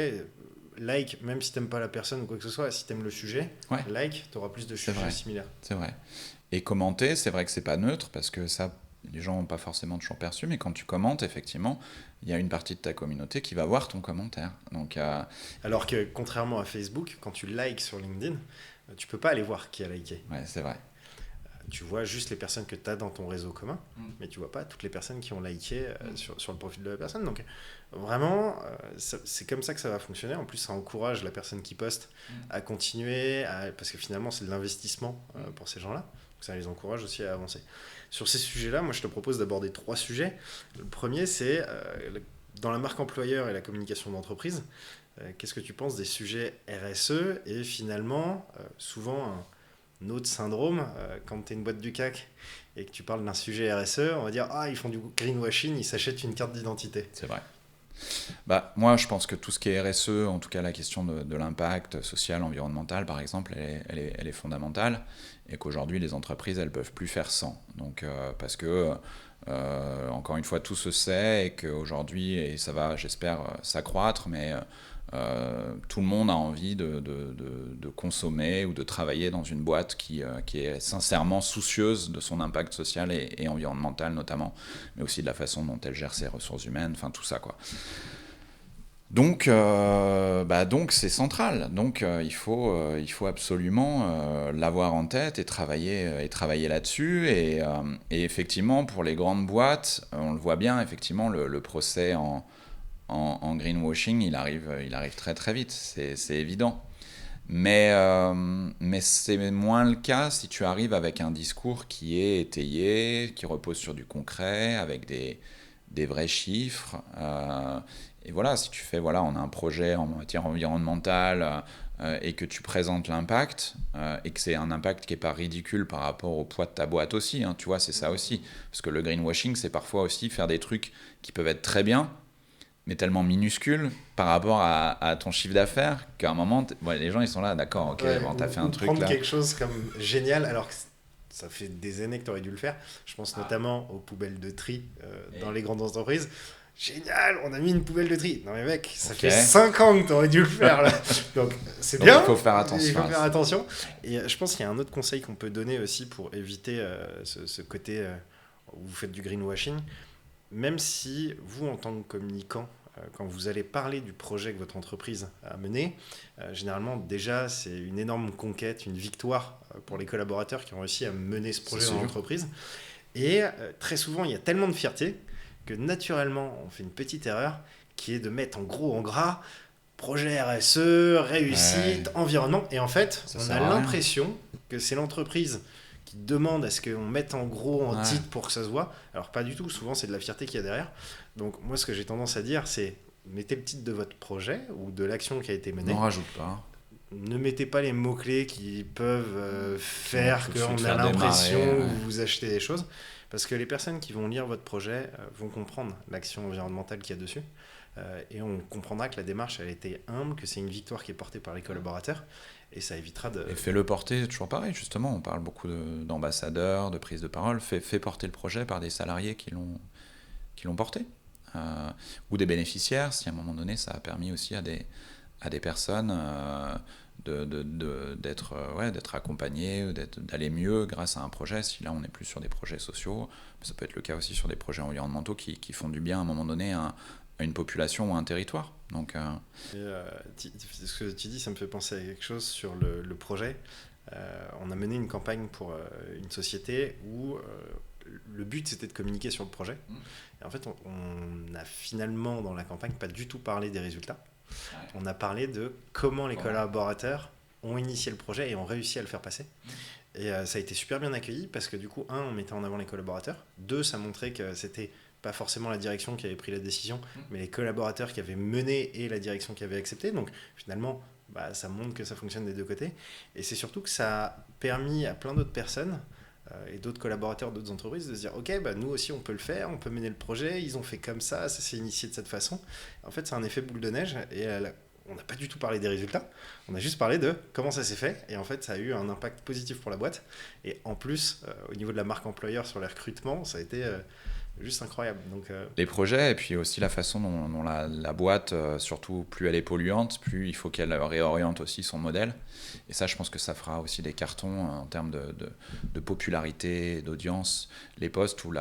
like, même si t'aimes pas la personne ou quoi que ce soit, si t'aimes le sujet, like, t'auras plus de sujets similaires. C'est vrai. Et commenter, c'est vrai que c'est pas neutre, parce que ça, les gens n'ont pas forcément toujours perçu, mais quand tu commentes, effectivement, il y a une partie de ta communauté qui va voir ton commentaire. Donc, alors que, contrairement à Facebook, quand tu likes sur LinkedIn, tu peux pas aller voir qui a liké. Ouais, c'est vrai. Tu vois juste les personnes que tu as dans ton réseau commun, mais tu vois pas toutes les personnes qui ont liké sur le profil de la personne. Donc vraiment, c'est comme ça que ça va fonctionner. En plus, ça encourage la personne qui poste à continuer, parce que finalement, c'est de l'investissement pour ces gens-là. Donc ça les encourage aussi à avancer. Sur ces sujets-là, moi, je te propose d'aborder 3 sujets. Le premier, c'est dans la marque employeur et la communication d'entreprise, qu'est-ce que tu penses des sujets RSE et finalement, souvent... Notre syndrome, quand tu es une boîte du CAC et que tu parles d'un sujet RSE, on va dire « Ah, ils font du greenwashing, ils s'achètent une carte d'identité. » C'est vrai. Moi, je pense que tout ce qui est RSE, en tout cas la question de l'impact social, environnemental, par exemple, elle est fondamentale, et qu'aujourd'hui, les entreprises, elles ne peuvent plus faire sans. Donc, parce que, encore une fois, tout se sait, et qu'aujourd'hui, et ça va, j'espère, s'accroître, mais... tout le monde a envie de consommer ou de travailler dans une boîte qui est sincèrement soucieuse de son impact social et environnemental notamment, mais aussi de la façon dont elle gère ses ressources humaines, enfin tout ça quoi. Donc c'est central. Donc il faut absolument l'avoir en tête et travailler là-dessus. Et effectivement, pour les grandes boîtes, on le voit bien, effectivement, le procès en greenwashing, il arrive très très vite, c'est évident. Mais c'est moins le cas si tu arrives avec un discours qui est étayé, qui repose sur du concret, avec des vrais chiffres. Et voilà, si tu fais, on a un projet en matière environnementale et que tu présentes l'impact, et que c'est un impact qui n'est pas ridicule par rapport au poids de ta boîte aussi, tu vois, c'est ça aussi. Parce que le greenwashing, c'est parfois aussi faire des trucs qui peuvent être très bien, mais tellement minuscule par rapport à ton chiffre d'affaires qu'à un moment, les gens ils sont là, d'accord, ok, t'as fait un truc là. Prendre quelque chose comme génial, alors que ça fait des années que t'aurais dû le faire. Je pense notamment aux poubelles de tri dans les grandes entreprises. Génial, on a mis une poubelle de tri. Non mais mec, ça fait 5 ans que t'aurais dû le faire là. Donc c'est bien. Il faut faire attention. Il faut faire attention. Et je pense qu'il y a un autre conseil qu'on peut donner aussi pour éviter ce côté où vous faites du greenwashing. même si vous, en tant que communicant, quand vous allez parler du projet que votre entreprise a mené, généralement, déjà, c'est une énorme conquête, une victoire pour les collaborateurs qui ont réussi à mener ce projet dans l'entreprise. Et très souvent, il y a tellement de fierté que naturellement, on fait une petite erreur qui est de mettre en gros, en gras, projet RSE, réussite, environnement. Et en fait, on a l'impression que c'est l'entreprise qui demande à ce qu'on mette en gros en titre pour que ça se voit. Alors pas du tout, souvent c'est de la fierté qu'il y a derrière. Donc moi, ce que j'ai tendance à dire, c'est mettez le titre de votre projet ou de l'action qui a été menée. N'en rajoute pas. Ne mettez pas les mots-clés qui peuvent faire qu'on a l'impression que vous achetez des choses. Parce que les personnes qui vont lire votre projet vont comprendre l'action environnementale qu'il y a dessus. Et on comprendra que la démarche, elle a été humble, que c'est une victoire qui est portée par les collaborateurs. Et ça évitera de... Et fais-le porter, toujours pareil, justement. On parle beaucoup d'ambassadeurs, de prise de parole. Fais porter le projet par des salariés qui l'ont porté. Ou des bénéficiaires, si à un moment donné, ça a permis aussi à des personnes d'être accompagnées, d'aller mieux grâce à un projet. Si là, on n'est plus sur des projets sociaux, ça peut être le cas aussi sur des projets environnementaux qui font du bien à un moment donné à une population ou à un territoire. Donc, ce que tu dis, ça me fait penser à quelque chose sur le projet. On a mené une campagne pour une société où le but, c'était de communiquer sur le projet. Et en fait, on a finalement, dans la campagne, pas du tout parlé des résultats. On a parlé de comment les collaborateurs ont initié le projet et ont réussi à le faire passer. Et ça a été super bien accueilli parce que du coup, on mettait en avant les collaborateurs. 2, ça montrait que c'était pas forcément la direction qui avait pris la décision, mais les collaborateurs qui avaient mené et la direction qui avait accepté. Donc finalement, ça montre que ça fonctionne des deux côtés. Et c'est surtout que ça a permis à plein d'autres personnes et d'autres collaborateurs d'autres entreprises de se dire ok, nous aussi on peut le faire, on peut mener le projet, ils ont fait comme ça s'est initié de cette façon. En fait, c'est un effet boule de neige et on n'a pas du tout parlé des résultats, on a juste parlé de comment ça s'est fait et en fait ça a eu un impact positif pour la boîte et en plus au niveau de la marque employeur sur les recrutements, ça a été juste incroyable. Donc, les projets et puis aussi la façon dont la boîte, surtout plus elle est polluante, plus il faut qu'elle réoriente aussi son modèle. Et ça, je pense que ça fera aussi des cartons en termes de popularité, d'audience. Les posts où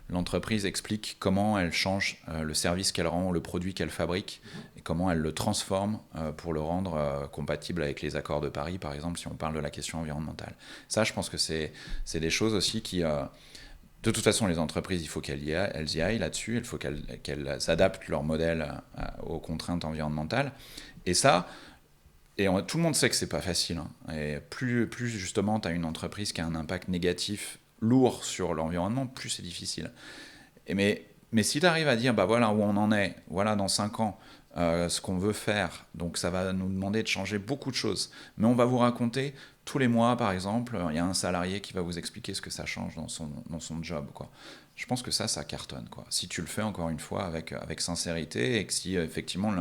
l'entreprise explique comment elle change le service qu'elle rend, le produit qu'elle fabrique, et comment elle le transforme pour le rendre compatible avec les accords de Paris, par exemple, si on parle de la question environnementale. Ça, je pense que c'est des choses aussi qui... de toute façon, les entreprises, il faut qu'elles y aillent là-dessus, il faut qu'elles adaptent leur modèle aux contraintes environnementales. Et ça, tout le monde sait que c'est pas facile. Et plus justement, tu as une entreprise qui a un impact négatif lourd sur l'environnement, plus c'est difficile. Mais si tu arrives à dire, voilà où on en est, voilà dans 5 ans, ce qu'on veut faire, donc ça va nous demander de changer beaucoup de choses. Mais on va vous raconter... Tous les mois, par exemple, il y a un salarié qui va vous expliquer ce que ça change dans son job, quoi. Je pense que ça cartonne, quoi. Si tu le fais, encore une fois, avec sincérité, et que si, effectivement,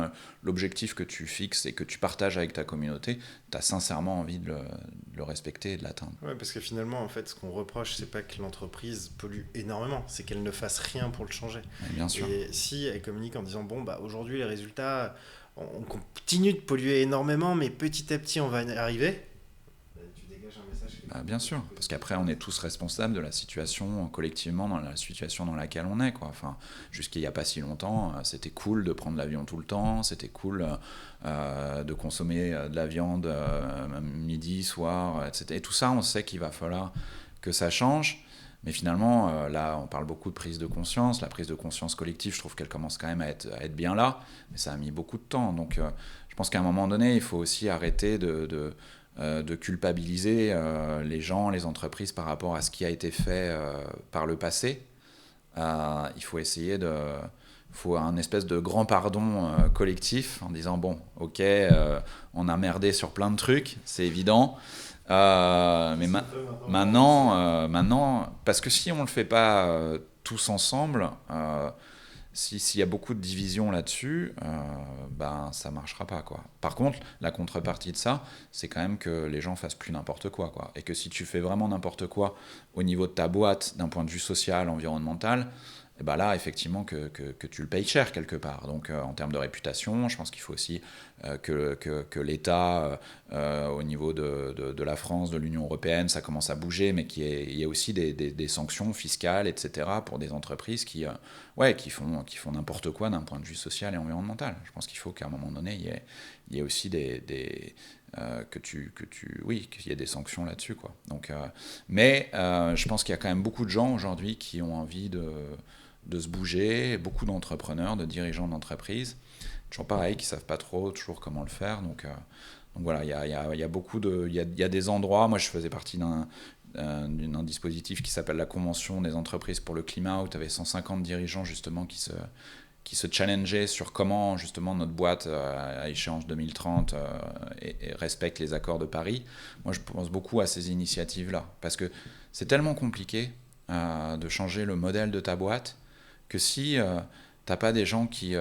l'objectif que tu fixes et que tu partages avec ta communauté, tu as sincèrement envie de le respecter et de l'atteindre. Ouais, parce que finalement, en fait, ce qu'on reproche, c'est pas que l'entreprise pollue énormément, c'est qu'elle ne fasse rien pour le changer. Ouais, bien sûr. Et si elle communique en disant, aujourd'hui, les résultats, on continue de polluer énormément, mais petit à petit, on va y arriver... Bien sûr, parce qu'après on est tous responsables de la situation collectivement, dans la situation dans laquelle on est, quoi. Enfin, jusqu'il n'y a pas si longtemps, c'était cool de prendre l'avion tout le temps, c'était cool de consommer de la viande midi, soir, etc. Et tout ça, on sait qu'il va falloir que ça change. Mais finalement, là, on parle beaucoup de prise de conscience. La prise de conscience collective, je trouve qu'elle commence quand même à être bien là, mais ça a mis beaucoup de temps. Donc, je pense qu'à un moment donné, il faut aussi arrêter de culpabiliser les gens, les entreprises par rapport à ce qui a été fait par le passé. Il faut essayer faut un espèce de grand pardon collectif en disant ok, on a merdé sur plein de trucs, c'est évident. Mais maintenant, parce que si on le fait pas tous ensemble, s'il y a beaucoup de divisions là-dessus, ça marchera pas, quoi. Par contre, la contrepartie de ça, c'est quand même que les gens fassent plus n'importe quoi, quoi. Et que si tu fais vraiment n'importe quoi au niveau de ta boîte, d'un point de vue social, environnemental, et ben là, effectivement, que tu le payes cher quelque part. Donc, en termes de réputation, je pense qu'il faut aussi que l'État, au niveau de la France, de l'Union européenne, ça commence à bouger, mais il y ait aussi des sanctions fiscales, etc., pour des entreprises qui font n'importe quoi d'un point de vue social et environnemental. Je pense qu'il faut qu'à un moment donné, il y ait aussi qu'il y ait des sanctions là-dessus, quoi. Donc, mais je pense qu'il y a quand même beaucoup de gens aujourd'hui qui ont envie de se bouger, beaucoup d'entrepreneurs, de dirigeants d'entreprises, toujours pareil, qui savent pas trop toujours comment le faire. Donc voilà, il y a beaucoup il y a des endroits. Moi, je faisais partie d'un dispositif qui s'appelle la Convention des entreprises pour le climat, où tu avais 150 dirigeants justement qui se challengeaient sur comment justement notre boîte à échéance 2030 et respecte les accords de Paris. Moi, je pense beaucoup à ces initiatives-là, parce que c'est tellement compliqué de changer le modèle de ta boîte, que si t'as pas des gens qui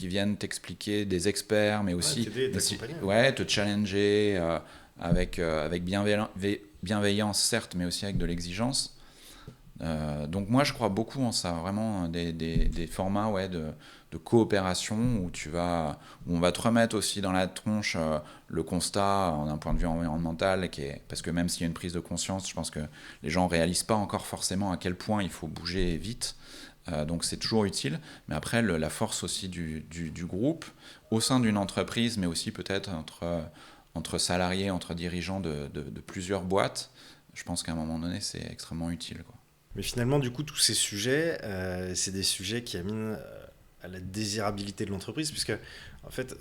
viennent t'expliquer, des experts, mais aussi te challenger avec bienveillance, certes, mais aussi avec de l'exigence. Donc moi, je crois beaucoup en ça, vraiment des formats de coopération où on va te remettre aussi dans la tronche le constat d'un point de vue environnemental, parce que même s'il y a une prise de conscience, je pense que les gens ne réalisent pas encore forcément à quel point il faut bouger vite. Donc c'est toujours utile, mais après la force aussi du groupe, au sein d'une entreprise, mais aussi peut-être entre salariés, entre dirigeants de plusieurs boîtes, je pense qu'à un moment donné c'est extrêmement utile, quoi. Mais finalement, du coup, tous ces sujets, c'est des sujets qui amènent à la désirabilité de l'entreprise, puisque en fait,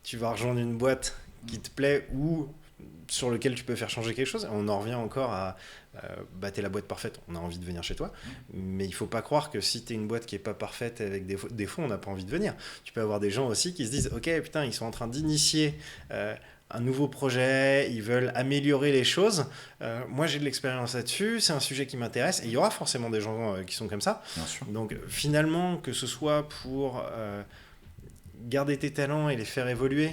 tu vas rejoindre une boîte qui te plaît ou sur lequel tu peux faire changer quelque chose. On en revient encore à t'es la boîte parfaite, on a envie de venir chez toi, mais il faut pas croire que si t'es une boîte qui est pas parfaite avec des défauts, on n'a pas envie de venir. Tu peux avoir des gens aussi qui se disent ok, putain, ils sont en train d'initier un nouveau projet, ils veulent améliorer les choses. Moi, j'ai de l'expérience là-dessus, c'est un sujet qui m'intéresse, et il y aura forcément des gens qui sont comme ça. Bien sûr. Donc finalement, que ce soit pour garder tes talents et les faire évoluer,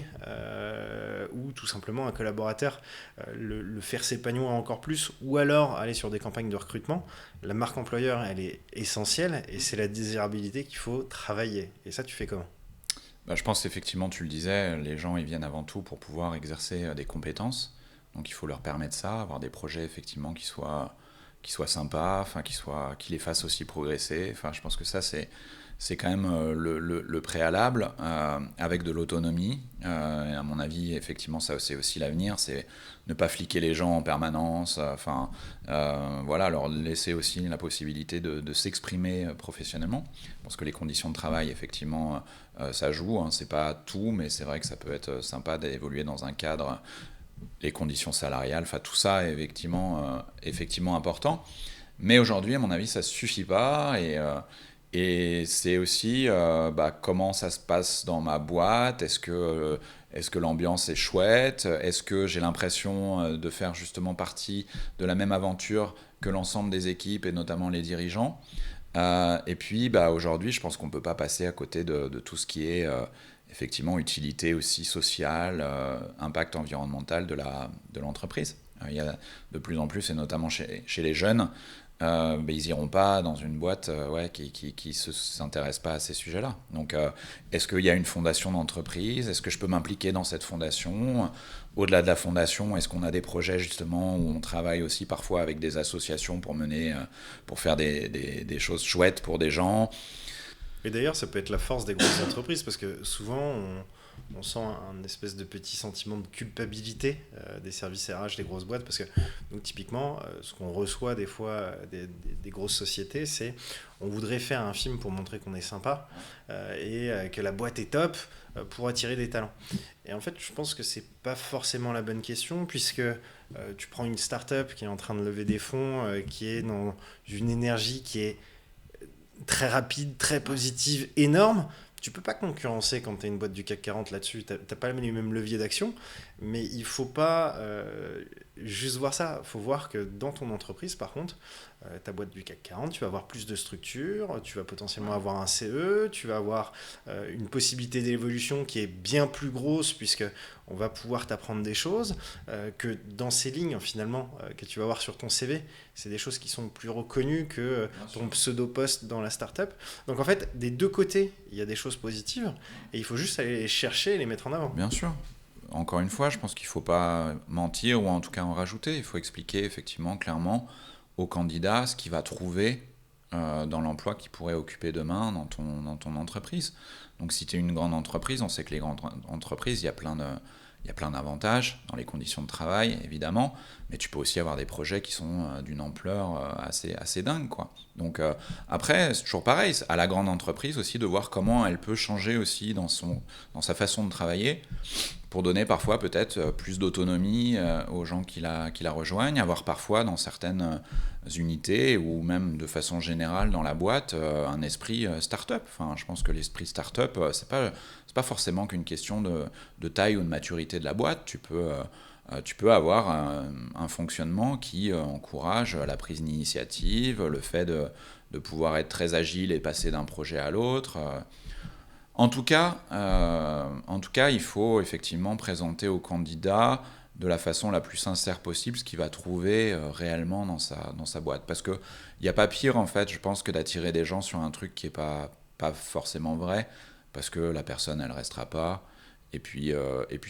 ou tout simplement un collaborateur le faire s'épanouir encore plus, ou alors aller sur des campagnes de recrutement, la marque employeur, elle est essentielle, et c'est la désirabilité qu'il faut travailler. Et ça, tu fais comment ? Je pense qu'effectivement, tu le disais, les gens ils viennent avant tout pour pouvoir exercer des compétences. Donc il faut leur permettre ça, avoir des projets effectivement qui soient sympas, qui les fassent aussi progresser. Enfin, je pense que ça, c'est quand même le préalable, avec de l'autonomie. Et à mon avis, effectivement, ça c'est aussi l'avenir, c'est ne pas fliquer les gens en permanence. Leur laisser aussi la possibilité de s'exprimer professionnellement. Parce que les conditions de travail, effectivement, ça joue. Hein, c'est pas tout, mais c'est vrai que ça peut être sympa d'évoluer dans un cadre, les conditions salariales, enfin tout ça est effectivement important. Mais aujourd'hui, à mon avis, ça suffit pas, et c'est aussi comment ça se passe dans ma boîte. Est-ce que l'ambiance est chouette? Est-ce que j'ai l'impression de faire justement partie de la même aventure que l'ensemble des équipes et notamment les dirigeants? Et puis aujourd'hui, je pense qu'on ne peut pas passer à côté de tout ce qui est effectivement utilité aussi sociale, impact environnemental de l'entreprise. Il y a de plus en plus, et notamment chez les jeunes, ils iront pas dans une boîte qui s'intéresse pas à ces sujets-là. Donc, est-ce qu'il y a une fondation d'entreprise? Est-ce que je peux m'impliquer dans cette fondation? Au-delà de la fondation, est-ce qu'on a des projets justement où on travaille aussi parfois avec des associations pour faire des choses chouettes pour des gens? Et d'ailleurs, ça peut être la force des grosses entreprises, parce que souvent, on sent un espèce de petit sentiment de culpabilité des services RH des grosses boîtes, parce que nous, typiquement, ce qu'on reçoit des fois des grosses sociétés, c'est on voudrait faire un film pour montrer qu'on est sympa et que la boîte est top pour attirer des talents. Et en fait, je pense que c'est pas forcément la bonne question, puisque tu prends une start-up qui est en train de lever des fonds, qui est dans une énergie qui est très rapide, très positive, énorme. Tu peux pas concurrencer quand tu es une boîte du CAC 40 là-dessus. Tu n'as pas les mêmes leviers d'action. Mais il ne faut pas juste voir ça. Il faut voir que dans ton entreprise, par contre, ta boîte du CAC 40, tu vas avoir plus de structure, tu vas potentiellement avoir un CE, tu vas avoir une possibilité d'évolution qui est bien plus grosse puisque on va pouvoir t'apprendre des choses que dans ces lignes finalement que tu vas avoir sur ton CV. C'est des choses qui sont plus reconnues que ton pseudo-poste dans la startup. Donc en fait, des deux côtés, il y a des choses positives et il faut juste aller les chercher et les mettre en avant. Bien sûr. Encore une fois, je pense qu'il ne faut pas mentir ou en tout cas en rajouter. Il faut expliquer effectivement clairement au candidat ce qu'il va trouver dans l'emploi qu'il pourrait occuper demain dans ton entreprise. Donc si tu es une grande entreprise, on sait que les grandes entreprises, il y a plein d'avantages dans les conditions de travail, évidemment, mais tu peux aussi avoir des projets qui sont d'une ampleur assez dingue, quoi. Donc après, c'est toujours pareil, à la grande entreprise aussi de voir comment elle peut changer aussi dans sa façon de travailler pour donner parfois peut-être plus d'autonomie aux gens qui la rejoignent, avoir parfois dans certaines unités ou même de façon générale dans la boîte un esprit start-up. Enfin, je pense que l'esprit start-up, c'est pas forcément qu'une question de taille ou de maturité de la boîte. Tu peux avoir un fonctionnement qui encourage la prise d'initiative, le fait de pouvoir être très agile et passer d'un projet à l'autre. En tout cas, il faut effectivement présenter au candidat de la façon la plus sincère possible ce qu'il va trouver réellement dans sa boîte. Parce qu'il n'y a pas pire, en fait, je pense, que d'attirer des gens sur un truc qui n'est pas forcément vrai, parce que la personne, elle ne restera pas. Et puis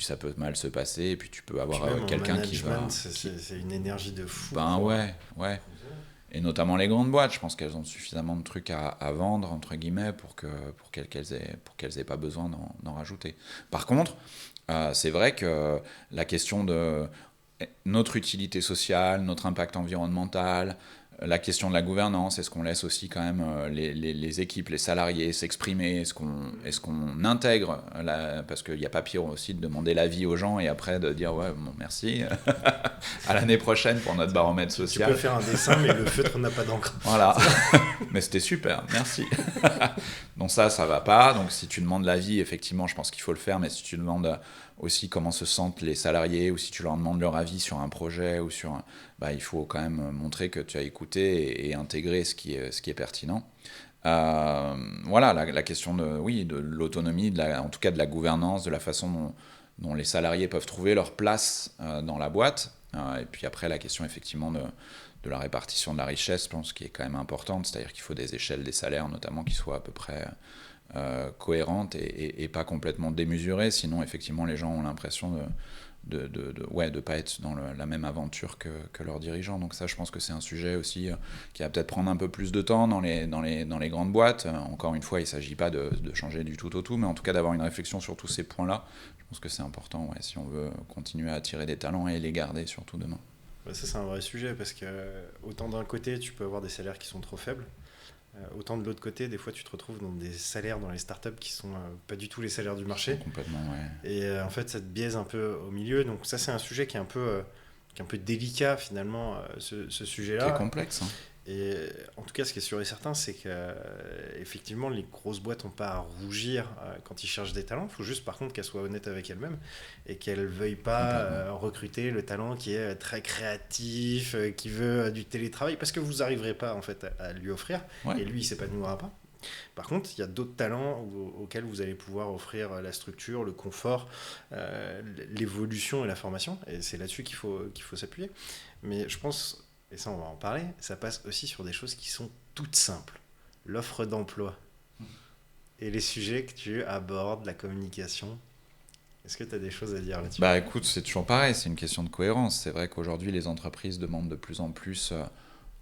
ça peut mal se passer, et puis tu peux avoir quelqu'un qui va... C'est une énergie de fou. Ouais. Et notamment les grandes boîtes, je pense qu'elles ont suffisamment de trucs à vendre, entre guillemets, pour qu'elles aient pas besoin d'en rajouter. Par contre, c'est vrai que la question de notre utilité sociale, notre impact environnemental, la question de la gouvernance, est-ce qu'on laisse aussi quand même les équipes, les salariés s'exprimer, est-ce qu'on intègre, parce qu'il n'y a pas pire aussi de demander l'avis aux gens et après de dire ouais, bon, merci, à l'année prochaine pour notre baromètre social. Tu peux faire un dessin mais le feutre n'a pas d'encre. Voilà, mais c'était super, merci. Donc ça va pas, donc si tu demandes l'avis, effectivement je pense qu'il faut le faire, mais si tu demandes aussi comment se sentent les salariés, ou si tu leur demandes leur avis sur un projet, ou il faut quand même montrer que tu as écouté et intégré ce qui est pertinent. Voilà, la question de l'autonomie, en tout cas de la gouvernance, de la façon dont les salariés peuvent trouver leur place dans la boîte. Et puis après, la question effectivement de la répartition de la richesse, je pense, qui est quand même importante, c'est-à-dire qu'il faut des échelles des salaires, notamment, qui soient à peu près cohérentes et pas complètement démesurées, sinon effectivement les gens ont l'impression de pas être dans la même aventure que leurs dirigeants. Donc ça, je pense que c'est un sujet aussi qui va peut-être prendre un peu plus de temps dans les grandes boîtes. Encore une fois, il ne s'agit pas de changer du tout au tout, mais en tout cas d'avoir une réflexion sur tous ces points-là. Je pense que c'est important, si on veut continuer à attirer des talents et les garder surtout demain. Ça, c'est un vrai sujet, parce que autant d'un côté, tu peux avoir des salaires qui sont trop faibles, autant de l'autre côté, des fois, tu te retrouves dans des salaires dans les startups qui sont pas du tout les salaires du marché. Complètement, ouais. Et en fait, ça te biaise un peu au milieu. Donc ça, c'est un sujet qui est un peu délicat, finalement, ce sujet-là. Qui est complexe, hein. Et en tout cas, ce qui est sûr et certain, c'est qu'effectivement, les grosses boîtes n'ont pas à rougir quand ils cherchent des talents. Il faut juste, par contre, qu'elles soient honnêtes avec elles-mêmes et qu'elles ne veuillent pas recruter le talent qui est très créatif, qui veut du télétravail, parce que vous n'arriverez pas en fait, à lui offrir, et lui, il ne s'épanouira pas. Par contre, il y a d'autres talents auxquels vous allez pouvoir offrir la structure, le confort, l'évolution et la formation. Et c'est là-dessus qu'il faut s'appuyer. Mais je pense... et ça on va en parler, ça passe aussi sur des choses qui sont toutes simples. L'offre d'emploi et les sujets que tu abordes, la communication. Est-ce que tu as des choses à dire là-dessus ? Écoute, c'est toujours pareil, c'est une question de cohérence. C'est vrai qu'aujourd'hui, les entreprises demandent de plus en plus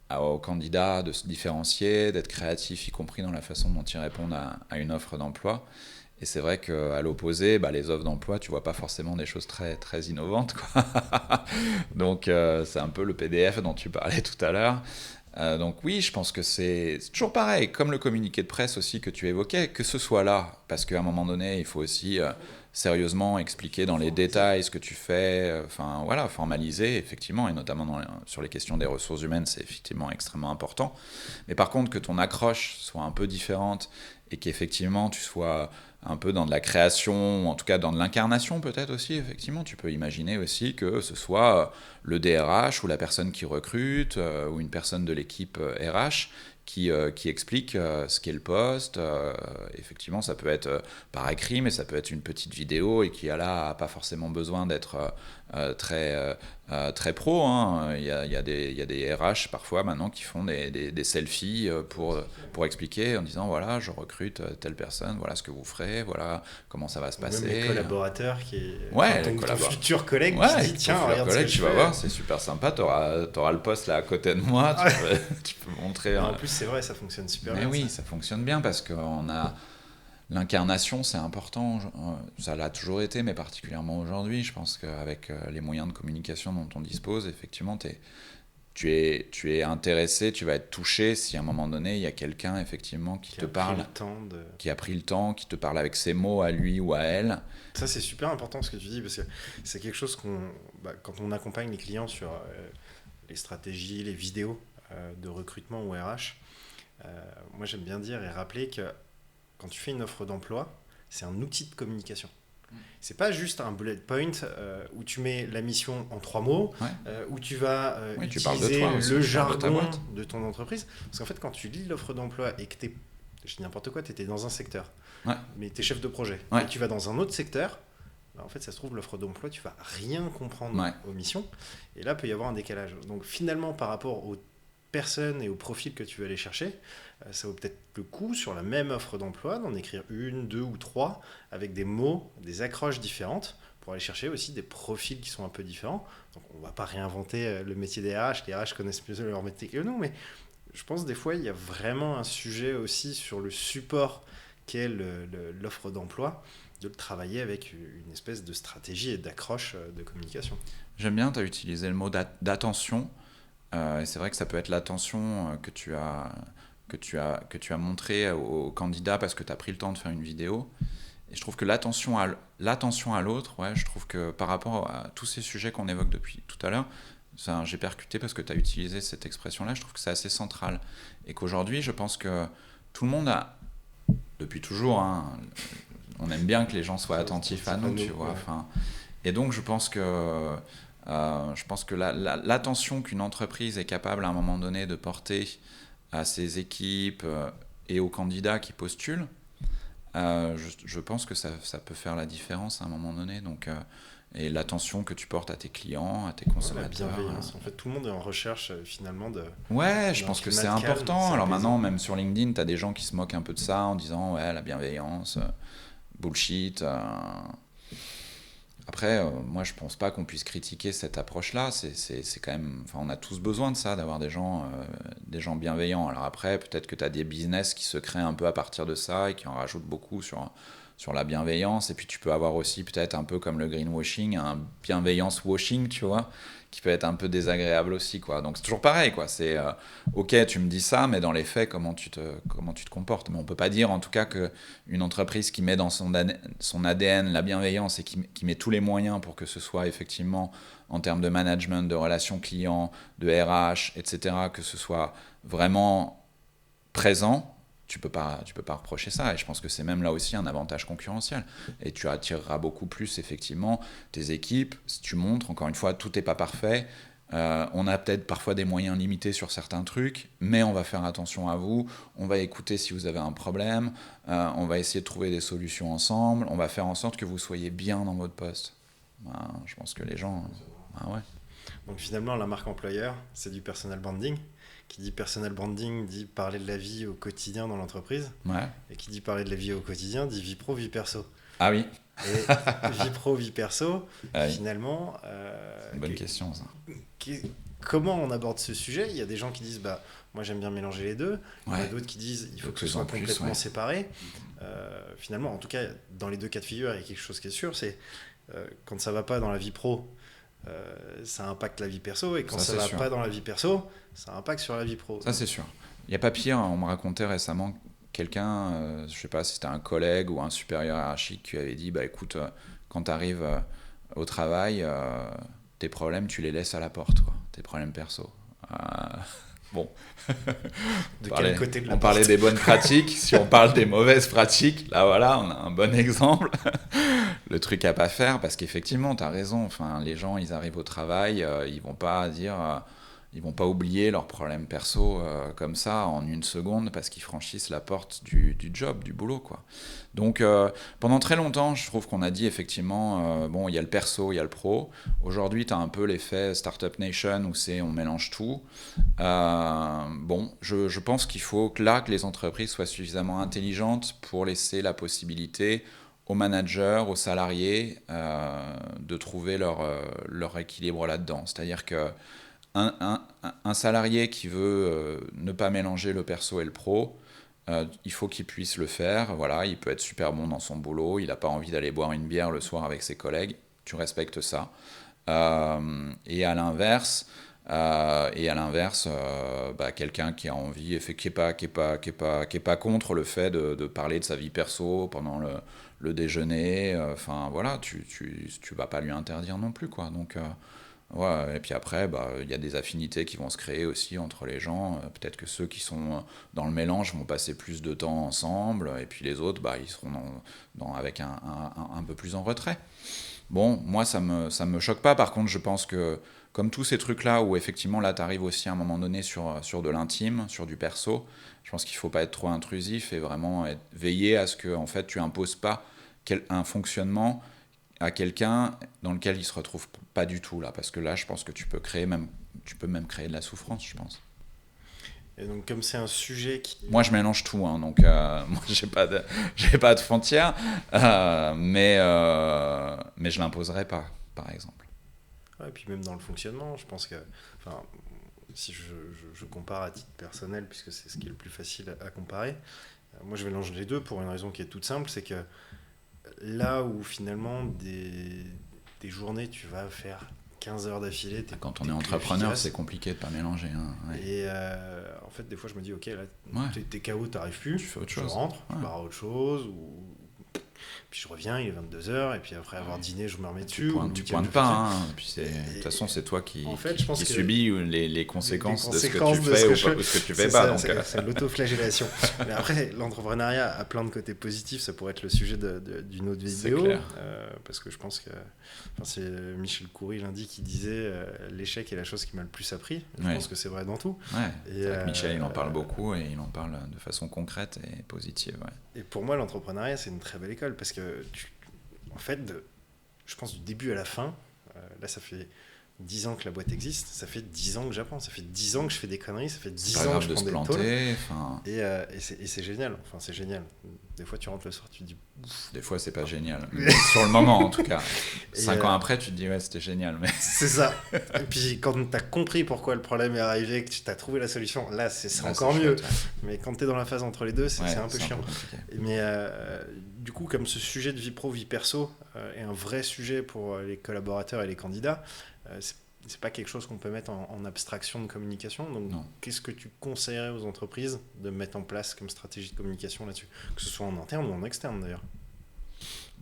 aux candidats de se différencier, d'être créatifs, y compris dans la façon dont ils répondent à une offre d'emploi. Et c'est vrai qu'à l'opposé, les offres d'emploi, tu vois pas forcément des choses très, très innovantes, quoi. Donc c'est un peu le PDF dont tu parlais tout à l'heure. Donc oui, je pense que c'est toujours pareil, comme le communiqué de presse aussi que tu évoquais, que ce soit là, parce qu'à un moment donné, il faut aussi sérieusement expliquer dans les détails ce que tu fais, enfin voilà, formaliser effectivement, et notamment sur les questions des ressources humaines, c'est effectivement extrêmement important. Mais par contre, que ton accroche soit un peu différente et qu'effectivement tu sois un peu dans de la création, ou en tout cas dans de l'incarnation peut-être aussi, effectivement, tu peux imaginer aussi que ce soit le DRH ou la personne qui recrute, ou une personne de l'équipe RH, qui explique ce qu'est le poste. Effectivement, ça peut être par écrit, mais ça peut être une petite vidéo et qui n'a pas forcément besoin d'être très pro. Hein. Il y a des RH parfois maintenant qui font des selfies pour expliquer en disant voilà, je recrute telle personne, voilà ce que vous ferez, voilà comment ça va se passer. Même les collaborateurs ton futur collègue qui dit tiens, regarde ce que tu vas voir, c'est super sympa, t'auras le poste là à côté de moi, tu peux montrer. En plus, c'est vrai, ça fonctionne super bien. Mais oui, ça fonctionne bien parce qu'on a. L'incarnation, c'est important, ça l'a toujours été, mais particulièrement aujourd'hui. Je pense qu'avec les moyens de communication dont on dispose, effectivement, tu es intéressé, tu vas être touché si à un moment donné, il y a quelqu'un effectivement qui te parle, qui a pris le temps, qui te parle avec ses mots à lui ou à elle. Ça, c'est super important ce que tu dis, parce que c'est quelque chose quand on accompagne les clients sur les stratégies, les vidéos de recrutement ou RH, moi j'aime bien dire et rappeler que quand tu fais une offre d'emploi, c'est un outil de communication. C'est pas juste un bullet point où tu mets la mission en 3 mots, où tu vas utiliser le jargon de ton entreprise. Parce qu'en fait, quand tu lis l'offre d'emploi et que je dis n'importe quoi, tu étais dans un secteur, mais tu es chef de projet, et tu vas dans un autre secteur, en fait, ça se trouve, l'offre d'emploi, tu vas rien comprendre aux missions. Et là, il peut y avoir un décalage. Donc finalement, par rapport aux personnes et aux profils que tu veux aller chercher, ça vaut peut-être le coup sur la même offre d'emploi d'en écrire 1, 2 ou 3 avec des mots, des accroches différentes pour aller chercher aussi des profils qui sont un peu différents. Donc on ne va pas réinventer le métier des RH, les RH connaissent mieux leur métier que nous, mais je pense des fois il y a vraiment un sujet aussi sur le support qu'est l'offre d'emploi, de le travailler avec une espèce de stratégie et d'accroche de communication. J'aime bien, tu as utilisé le mot d'attention. Et c'est vrai que ça peut être l'attention que tu as montré au candidat parce que tu as pris le temps de faire une vidéo. Et je trouve que l'attention à l'autre, je trouve que par rapport à tous ces sujets qu'on évoque depuis tout à l'heure, j'ai percuté parce que tu as utilisé cette expression-là, je trouve que c'est assez central. Et qu'aujourd'hui, je pense que tout le monde a, depuis toujours, on aime bien que les gens soient attentifs à nous, tu vois. Et donc, je pense que l'attention qu'une entreprise est capable à un moment donné de porter à ses équipes et aux candidats qui postulent, je pense que ça peut faire la différence à un moment donné. Donc, et l'attention que tu portes à tes clients, à tes consommateurs. La bienveillance. En fait, tout le monde est en recherche finalement de... Ouais, je pense que c'est important. Alors maintenant, même sur LinkedIn, tu as des gens qui se moquent un peu de ça en disant « Ouais, la bienveillance, bullshit ». Après, moi, je pense pas qu'on puisse critiquer cette approche-là. C'est quand même, on a tous besoin de ça, d'avoir des gens bienveillants. Alors après, peut-être que tu as des business qui se créent un peu à partir de ça et qui en rajoutent beaucoup sur la bienveillance. Et puis tu peux avoir aussi peut-être un peu comme le greenwashing, un bienveillance washing, tu vois, qui peut être un peu désagréable aussi, quoi. Donc c'est toujours pareil, quoi. C'est ok, tu me dis ça, mais dans les faits, comment tu te comportes. Mais on peut pas dire, en tout cas, qu'une entreprise qui met dans son ADN la bienveillance et qui met tous les moyens pour que ce soit effectivement en termes de management, de relations clients, de RH, etc., que ce soit vraiment présent. Tu peux pas reprocher ça, et je pense que c'est même là aussi un avantage concurrentiel, et tu attireras beaucoup plus effectivement tes équipes si tu montres, encore une fois, tout n'est pas parfait, on a peut-être parfois des moyens limités sur certains trucs, mais on va faire attention à vous, on va écouter si vous avez un problème, on va essayer de trouver des solutions ensemble, on va faire en sorte que vous soyez bien dans votre poste. Je pense que les gens... Donc finalement, la marque employeur, c'est du personal branding. Qui dit personal branding dit parler de la vie au quotidien dans l'entreprise. Et qui dit parler de la vie au quotidien dit vie pro, vie perso. Ah oui. Et vie pro, vie perso, finalement... c'est une bonne question, ça. Comment on aborde ce sujet ? Il y a des gens qui disent moi j'aime bien mélanger les deux. Il y en a d'autres qui disent il faut que ce soit complètement séparé. Finalement, en tout cas, dans les deux cas de figure, il y a quelque chose qui est sûr, c'est quand ça va pas dans la vie pro, ça impacte la vie perso, et quand ça va pas dans la vie perso, ça impacte sur la vie pro. Ça, c'est sûr. Il n'y a pas pire, on me racontait récemment quelqu'un, je sais pas si c'était un collègue ou un supérieur hiérarchique qui avait dit, bah écoute, quand tu arrives au travail, tes problèmes, tu les laisses à la porte, quoi, tes problèmes perso. Bon, De quel côté de la on porte? parlait des bonnes pratiques. Si on parle des mauvaises pratiques, là voilà, on a un bon exemple. Le truc à pas faire, parce qu'effectivement, tu as raison. Enfin, les gens, ils arrivent au travail, ils vont pas dire, ils vont pas oublier leurs problèmes perso comme ça en une seconde parce qu'ils franchissent la porte du job, du boulot, quoi. Donc, pendant très longtemps, je trouve qu'on a dit effectivement, bon, il y a le perso, il y a le pro. Aujourd'hui, tu as un peu l'effet Startup Nation où on mélange tout. Bon, je pense qu'il faut que les entreprises soient suffisamment intelligentes pour laisser la possibilité aux managers, aux salariés de trouver leur équilibre là-dedans. C'est-à-dire que un salarié qui veut ne pas mélanger le perso et le pro, il faut qu'il puisse le faire. Voilà, il peut être super bon dans son boulot, il n'a pas envie d'aller boire une bière le soir avec ses collègues, tu respectes ça. Et à l'inverse, quelqu'un qui a envie, qui est pas contre le fait de parler de sa vie perso pendant le déjeuner. Enfin voilà, tu vas pas lui interdire non plus, quoi. Donc ouais, et puis après, y a des affinités qui vont se créer aussi entre les gens. Peut-être que ceux qui sont dans le mélange vont passer plus de temps ensemble, et puis les autres, ils seront avec un peu plus en retrait. Bon, moi, ça me choque pas. Par contre, je pense que, comme tous ces trucs-là, où effectivement, là, tu arrives aussi à un moment donné sur de l'intime, sur du perso, je pense qu'il faut pas être trop intrusif et vraiment veiller à ce que, en fait, tu imposes pas un fonctionnement à quelqu'un dans lequel il se retrouve pas du tout, là, parce que là, je pense que tu peux même créer de la souffrance, je pense. Et donc, comme c'est un sujet qui... Moi, je mélange tout, hein, donc moi, j'ai pas de frontières, mais je l'imposerai pas, par exemple. Ouais, et puis même dans le fonctionnement, je pense que... Enfin, si je compare à titre personnel, puisque c'est ce qui est le plus facile à comparer, moi, je mélange les deux pour une raison qui est toute simple, c'est que là où finalement des journées tu vas faire 15 heures d'affilée, quand on est entrepreneur, c'est compliqué de pas mélanger, hein, ouais. Et en fait des fois je me dis ok, là ouais. t'es KO, t'arrives plus, tu fais autre chose, je rentre, ouais. Je pars à autre chose, ou puis je reviens, il est 22h, et puis après avoir dîné je me remets dessus, tu pointes pas, hein, puis de toute façon c'est toi qui subis les conséquences de ce que tu fais ou ce que tu fais pas, donc c'est l'autoflagellation. Mais après, l'entrepreneuriat a plein de côtés positifs, ça pourrait être le sujet d'une autre vidéo, parce que je pense que c'est Michel Coury lundi qui disait l'échec est la chose qui m'a le plus appris. Je pense que c'est vrai dans tout. Et Michel il en parle beaucoup, et il en parle de façon concrète et positive. Et pour moi, l'entrepreneuriat, c'est une très belle école, parce que en fait, je pense du début à la fin, là ça fait 10 ans que la boîte existe, ça fait 10 ans que j'apprends, ça fait 10 ans que je fais des conneries, ça fait 10 ans que je prends des tôles. Et c'est génial, enfin c'est génial. Des fois tu rentres le soir, tu te dis... Ouf. Des fois c'est pas génial, mais sur le moment en tout cas. 5 ans après tu te dis ouais c'était génial. Mais... C'est ça. Et puis quand tu as compris pourquoi le problème est arrivé, que tu as trouvé la solution, là c'est encore mieux. Chouette, ouais. Mais quand tu es dans la phase entre les deux, c'est un peu chiant. Mais du coup, comme ce sujet de vie pro, vie perso est un vrai sujet pour les collaborateurs et les candidats, c'est pas quelque chose qu'on peut mettre en abstraction de communication. Donc, qu'est-ce que tu conseillerais aux entreprises de mettre en place comme stratégie de communication là-dessus, que ce soit en interne ou en externe d'ailleurs?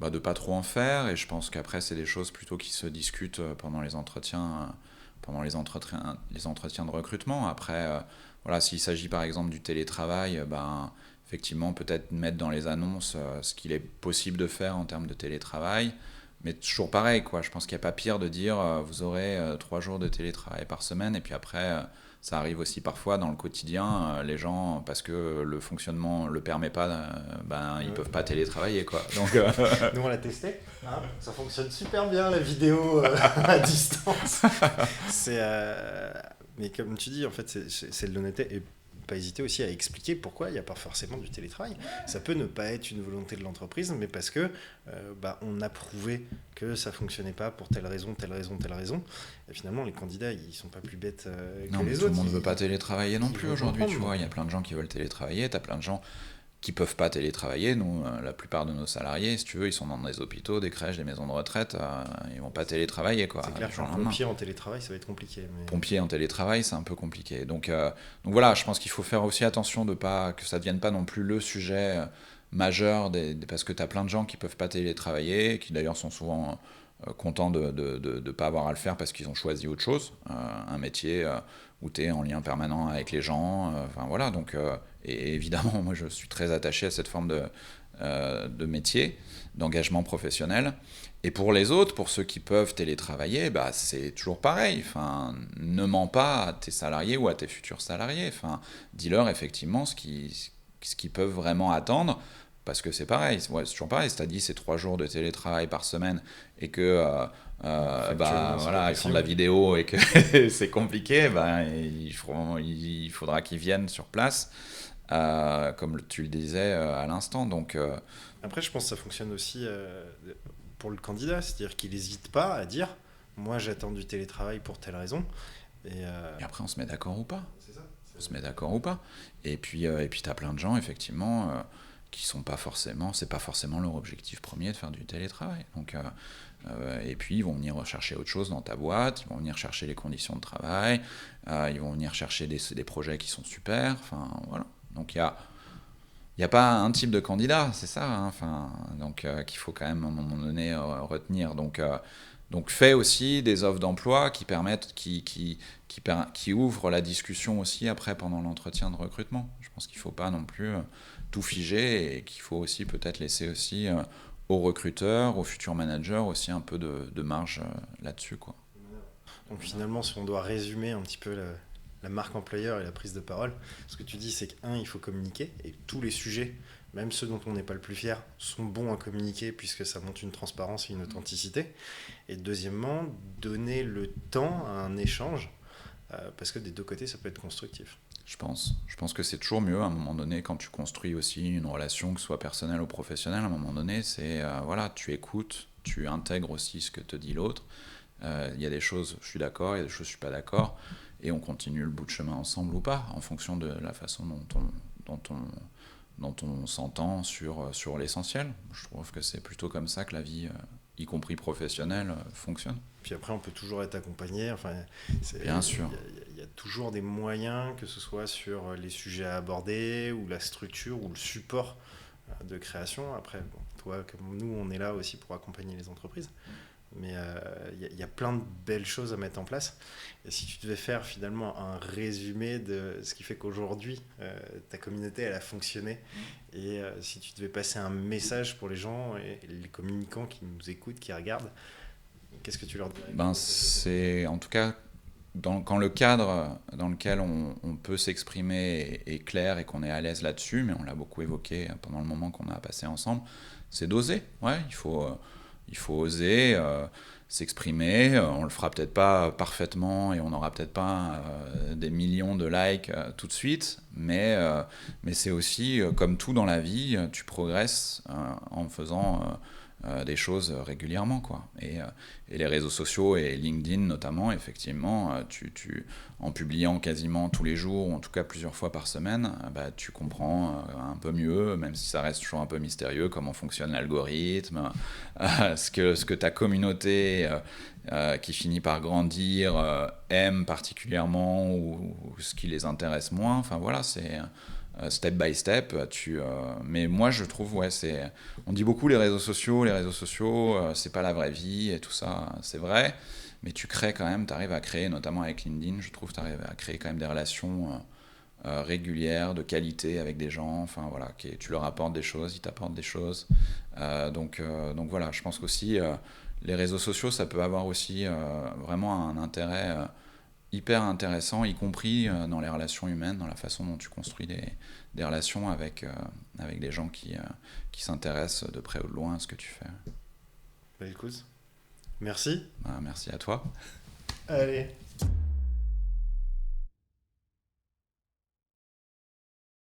De pas trop en faire, et je pense qu'après c'est des choses plutôt qui se discutent pendant les entretiens de recrutement. Après, voilà, s'il s'agit par exemple du télétravail, effectivement peut-être mettre dans les annonces ce qu'il est possible de faire en termes de télétravail. Mais toujours pareil, quoi. Je pense qu'il n'y a pas pire de dire vous aurez 3 jours de télétravail par semaine, et puis après, ça arrive aussi parfois dans le quotidien, les gens, parce que le fonctionnement ne le permet pas, ils ne peuvent pas télétravailler, quoi. Donc, nous, on l'a testé, hein, ça fonctionne super bien la vidéo à distance. Mais comme tu dis, en fait, c'est de l'honnêteté. Et pas hésiter aussi à expliquer pourquoi il n'y a pas forcément du télétravail. Ça peut ne pas être une volonté de l'entreprise, mais parce que on a prouvé que ça ne fonctionnait pas pour telle raison. Et finalement, les candidats, ils ne sont pas plus bêtes que les autres. Tout le monde ne veut pas télétravailler non plus aujourd'hui, tu vois. Il y a plein de gens qui veulent télétravailler, tu as plein de gens qui peuvent pas télétravailler. Nous, la plupart de nos salariés, si tu veux, ils sont dans des hôpitaux, des crèches, des maisons de retraite, ils vont pas télétravailler, quoi. C'est clair qu'un pompier en télétravail, ça va être compliqué. Mais... Pompier en télétravail, c'est un peu compliqué. Donc voilà, je pense qu'il faut faire aussi attention que ça devienne pas non plus le sujet majeur, parce que tu as plein de gens qui peuvent pas télétravailler, qui d'ailleurs sont souvent contents de ne pas avoir à le faire parce qu'ils ont choisi autre chose, un métier où tu es en lien permanent avec les gens, enfin voilà, donc et évidemment moi je suis très attaché à cette forme de métier, d'engagement professionnel. Et pour les autres, pour ceux qui peuvent télétravailler, bah c'est toujours pareil, enfin ne mens pas à tes salariés ou à tes futurs salariés, enfin dis-leur effectivement ce qu'ils peuvent vraiment attendre. Parce que c'est pareil, c'est toujours pareil, si tu as dit c'est 3 jours de télétravail par semaine et que voilà, ils font de la vidéo et que c'est compliqué, il faudra qu'ils viennent sur place, comme tu le disais à l'instant. Donc, Après, je pense que ça fonctionne aussi pour le candidat, c'est-à-dire qu'il n'hésite pas à dire « moi j'attends du télétravail pour telle raison ». Et après, on se met d'accord ou pas. C'est ça. On se met d'accord ou pas. Et puis tu as plein de gens, effectivement... qui sont pas forcément, c'est pas forcément leur objectif premier de faire du télétravail. Donc, et puis ils vont venir chercher autre chose dans ta boîte, ils vont venir chercher les conditions de travail, ils vont venir chercher des projets qui sont super. Enfin voilà. Donc il y a pas un type de candidat, c'est ça. Hein, enfin donc qu'il faut quand même à un moment donné retenir. Donc fais aussi des offres d'emploi qui permettent, qui ouvrent la discussion aussi après pendant l'entretien de recrutement. Je pense qu'il faut pas non plus tout figer et qu'il faut aussi peut-être laisser aussi aux recruteurs, aux futurs managers aussi un peu de marge là-dessus, quoi. Donc finalement, si on doit résumer un petit peu la marque employeur et la prise de parole, ce que tu dis, c'est il faut communiquer et tous les sujets, même ceux dont on n'est pas le plus fier, sont bons à communiquer puisque ça montre une transparence et une authenticité. Et deuxièmement, donner le temps à un échange parce que des deux côtés, ça peut être constructif. Je pense que c'est toujours mieux à un moment donné quand tu construis aussi une relation, que ce soit personnelle ou professionnelle, à un moment donné, c'est voilà, tu écoutes, tu intègres aussi ce que te dit l'autre. Il y a des choses, je suis d'accord, il y a des choses, je suis pas d'accord, et on continue le bout de chemin ensemble ou pas, en fonction de la façon dont on s'entend sur l'essentiel. Je trouve que c'est plutôt comme ça que la vie, y compris professionnelle, fonctionne. Puis après, on peut toujours être accompagné. Enfin, bien sûr. Il y a toujours des moyens, que ce soit sur les sujets à aborder, ou la structure, ou le support de création. Après, bon, toi, comme nous, on est là aussi pour accompagner les entreprises. Mais il y a plein de belles choses à mettre en place. Et si tu devais faire finalement un résumé de ce qui fait qu'aujourd'hui, ta communauté, elle a fonctionné, et si tu devais passer un message pour les gens et les communicants qui nous écoutent, qui regardent, qu'est-ce que tu leur dirais ? C'est en tout cas, quand le cadre dans lequel on peut s'exprimer est clair et qu'on est à l'aise là-dessus, mais on l'a beaucoup évoqué pendant le moment qu'on a passé ensemble, c'est d'oser. Ouais, il faut oser s'exprimer. On le fera peut-être pas parfaitement et on n'aura peut-être pas des millions de likes tout de suite, mais c'est aussi, comme tout dans la vie, tu progresses en faisant des choses régulièrement, quoi. Et les réseaux sociaux et LinkedIn notamment, effectivement, en publiant quasiment tous les jours, ou en tout cas plusieurs fois par semaine, tu comprends un peu mieux, même si ça reste toujours un peu mystérieux, comment fonctionne l'algorithme, ce que ta communauté qui finit par grandir aime particulièrement, ou ce qui les intéresse moins. Enfin voilà, c'est... step by step, mais moi je trouve, on dit beaucoup les réseaux sociaux, c'est pas la vraie vie et tout ça, c'est vrai, mais tu crées quand même, tu arrives à créer, notamment avec LinkedIn, je trouve, tu arrives à créer quand même des relations régulières, de qualité avec des gens, enfin voilà, tu leur apportes des choses, ils t'apportent des choses, donc voilà, je pense qu'aussi les réseaux sociaux, ça peut avoir aussi vraiment un intérêt hyper intéressant, y compris dans les relations humaines, dans la façon dont tu construis des relations avec des gens qui s'intéressent de près ou de loin à ce que tu fais. Écoute, merci. Merci à toi. Allez.